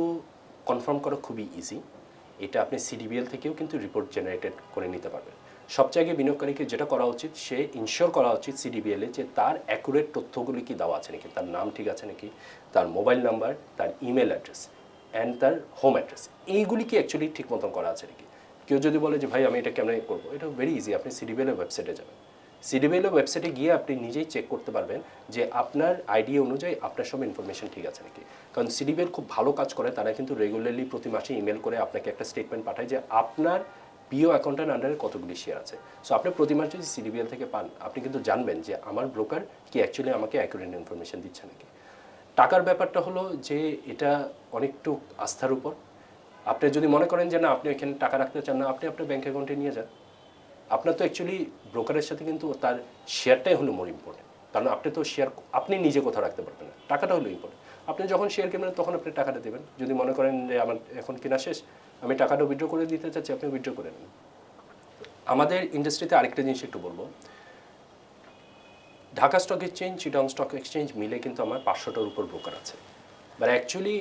কনফার্ম করা খুবই ইজি। এটা আপনি সিডিবিএল থেকেও কিন্তু রিপোর্ট জেনারেটেড করে নিতে পারবেন। সব জায়গায় বিনিয়োগকারীকে যেটা করা উচিত, সে ইনশিওর করা উচিত সিডিবিএলে যে তার অ্যাকুরেট তথ্যগুলি কি দেওয়া আছে নাকি, তার নাম ঠিক আছে নাকি, তার মোবাইল নাম্বার, তার ইমেল অ্যাড্রেস অ্যান্ড তার হোম অ্যাড্রেস, এইগুলি কি অ্যাকচুয়ালি ঠিক মতন করা আছে নাকি। কেউ যদি বলে যে ভাই আমি এটা কেমন করবো, এটা ভেরি ইজি, আপনি সিডিবিএলের ওয়েবসাইটে যাবেন। সিডিবিএলের ওয়েবসাইটে গিয়ে আপনি নিজেই চেক করতে পারবেন যে আপনার আইডি অনুযায়ী আপনার সব ইনফরমেশন ঠিক আছে নাকি। কারণ সিডিবিএল খুব ভালো কাজ করে, তারা কিন্তু রেগুলারলি প্রতি মাসে ইমেল করে আপনাকে একটা স্টেটমেন্ট পাঠায় যে আপনার পিও অ্যাকাউন্টের আন্ডারে কতগুলি শেয়ার আছে। সো আপনি প্রতি মাস যদি সিডিবিএল থেকে পান, আপনি কিন্তু জানবেন যে আমার ব্রোকার কি অ্যাকচুয়ালি আমাকে অ্যাকুরেট ইনফরমেশন দিচ্ছে নাকি। টাকার ব্যাপারটা হলো যে এটা অনেকটু আস্থার উপর। আপনি যদি মনে করেন যে না আপনি এখানে টাকা রাখতে চান না, আপনি আপনার ব্যাঙ্ক অ্যাকাউন্টে নিয়ে যান। আপনার তো অ্যাকচুয়ালি ব্রোকারের সাথে কিন্তু তার শেয়ারটাই হলো মোর ইম্পর্টেন্ট, কারণ আপনি তো শেয়ার আপনি নিজে কোথাও রাখতে পারবেন না, টাকাটা হলো ইম্পর্টেন্ট। আপনি যখন শেয়ার কিনবেন তখন আপনি টাকাটা দেবেন। যদি মনে করেন যে আমার এখন কেনা শেষ, আমি টাকাটা উইথড্র করে দিতে চাচ্ছি, আপনি উইথড্র করে নেন। আমাদের ইন্ডাস্ট্রিতে আরেকটা জিনিস একটু বলবো, Dhaka stock exchange, Chittagong stock exchange মিলে কিন্তু আমার 500টার উপর ব্রোকার আছে। বাট অ্যাকচুয়ালি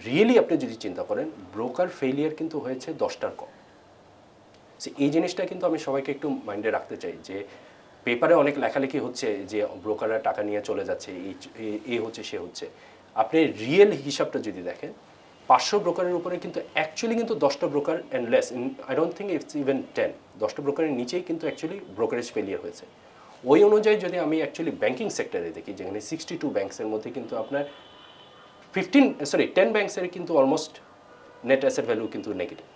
রিয়েলি আপনি যদি চিন্তা করেন, ব্রোকার ফেলিয়ার কিন্তু হয়েছে 10টার কম। এই জিনিসটা কিন্তু আমি সবাইকে একটু মাইন্ডে রাখতে চাই যে পেপারে অনেক লেখালেখি হচ্ছে যে ব্রোকাররা টাকা নিয়ে চলে যাচ্ছে, এই হচ্ছে সে হচ্ছে। আপনি রিয়েল হিসাবটা যদি দেখেন, 500 ব্রোকারের উপরে কিন্তু অ্যাকচুয়ালি কিন্তু 10টা broker and less, I don't think it's even 10, 10টা ব্রোকারের নিচেই কিন্তু অ্যাকচুয়ালি ব্রোকারেজ ফেলিয়ার হয়েছে। ওই অনুযায়ী যদি আমি অ্যাকচুয়ালি ব্যাঙ্কিং সেক্টরে দেখি, যেখানে 62 ব্যাঙ্কসের মধ্যে কিন্তু আপনার 10 ব্যাঙ্কসের কিন্তু অলমোস্ট নেট অ্যাসেট ভ্যালু কিন্তু নেগেটিভ।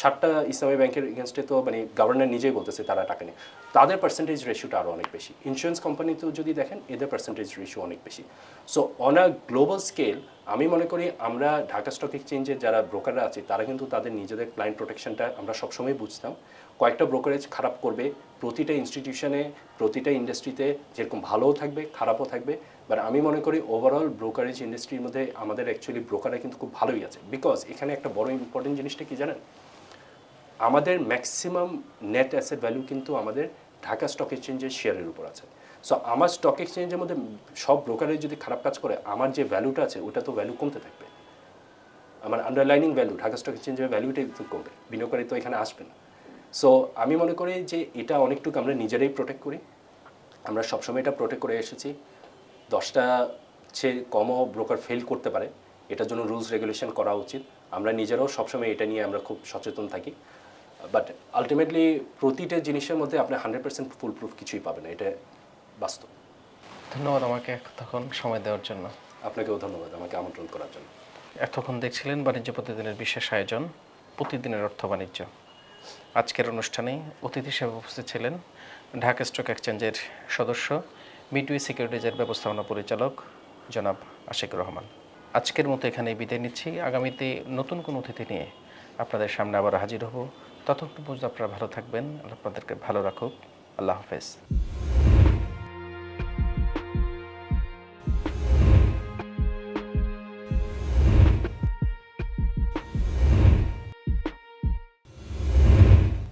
7টা ইসলামী ব্যাংকের এগেনস্টে তো মানে গভর্নর নিজেই বলতেছে তারা টাকা নেই, তাদের পার্সেন্টেজ রেশিওটা আরও অনেক বেশি। ইন্স্যুরেন্স কোম্পানিতেও যদি দেখেন, এদের পার্সেন্টেজ রেশিও অনেক বেশি। So on a global scale আমি মনে করি আমরা ঢাকা স্টক এক্সচেঞ্জের যারা ব্রোকাররা আছে তারা কিন্তু তাদের নিজেদের ক্লায়েন্ট প্রোটেকশনটা আমরা সবসময় বুঝতাম। কয়েকটা ব্রোকারেজ খারাপ করবে, প্রতিটা ইনস্টিটিউশনে প্রতিটা ইন্ডাস্ট্রিতে যেরকম ভালোও থাকবে খারাপও থাকবে, বাট আমি মনে করি ওভারঅল ব্রোকারেজ ইন্ডাস্ট্রির মধ্যে আমাদের অ্যাকচুয়ালি ব্রোকাররা কিন্তু খুব ভালোই আছে। বিকজ এখানে একটা বড় ইম্পর্টেন্ট জিনিসটা কি জানেন, আমাদের ম্যাক্সিমাম নেট অ্যাসেট ভ্যালু কিন্তু আমাদের ঢাকা স্টক এক্সচেঞ্জের শেয়ারের উপর আছে। সো আমার স্টক এক্সচেঞ্জের মধ্যে সব ব্রোকারেজ যদি খারাপ কাজ করে, আমার যে ভ্যালুটা আছে ওটা তো ভ্যালু কমতে থাকবে। আমার আন্ডারলাইনিং ভ্যালু ঢাকা স্টক এক্সচেঞ্জের ভ্যালুটাই তো কমবে, বিনিয়োগকারী তো এখানে আসবে না। সো আমি মনে করি যে এটা অনেকটুকু আমরা নিজেরাই প্রোটেক্ট করি, আমরা সবসময় এটা প্রোটেক্ট করে এসেছি। 10টা চেয়ে কমও ব্রোকার ফেল করতে পারে, এটার জন্য রুলস রেগুলেশন করা উচিত। আমরা নিজেরাও সবসময় এটা নিয়ে আমরা খুব সচেতন থাকি। বাট আলটিমেটলি প্রতিটা জিনিসের মধ্যে আপনি 100% ফুল প্রুফ কিছুই পাবেন না, এটা বাস্তব। ধন্যবাদ আমাকে এতক্ষণ সময় দেওয়ার জন্য। আপনাকেও ধন্যবাদ আমাকে আমন্ত্রণ করার জন্য। এতক্ষণ দেখছিলেন বাণিজ্য প্রতিদিনের বিশেষ আয়োজন প্রতিদিনের অর্থ বাণিজ্য। আজকের অনুষ্ঠানে অতিথি হিসেবে উপস্থিত ছিলেন ঢাকা স্টক এক্সচেঞ্জের সদস্য, মিডওয়ে সিকিউরিটিজের ব্যবস্থাপনা পরিচালক জনাব আশিকুর রহমান। আজকের মতো এখানেই বিদায় নিচ্ছি। আগামীতে নতুন কোনো অতিথি নিয়ে আপনাদের সামনে আবার হাজির হব। ততক্ষণ পর্যন্ত আপনারা ভালো থাকবেন, আপনাদেরকে ভালো রাখুক। আল্লাহ হাফেজ।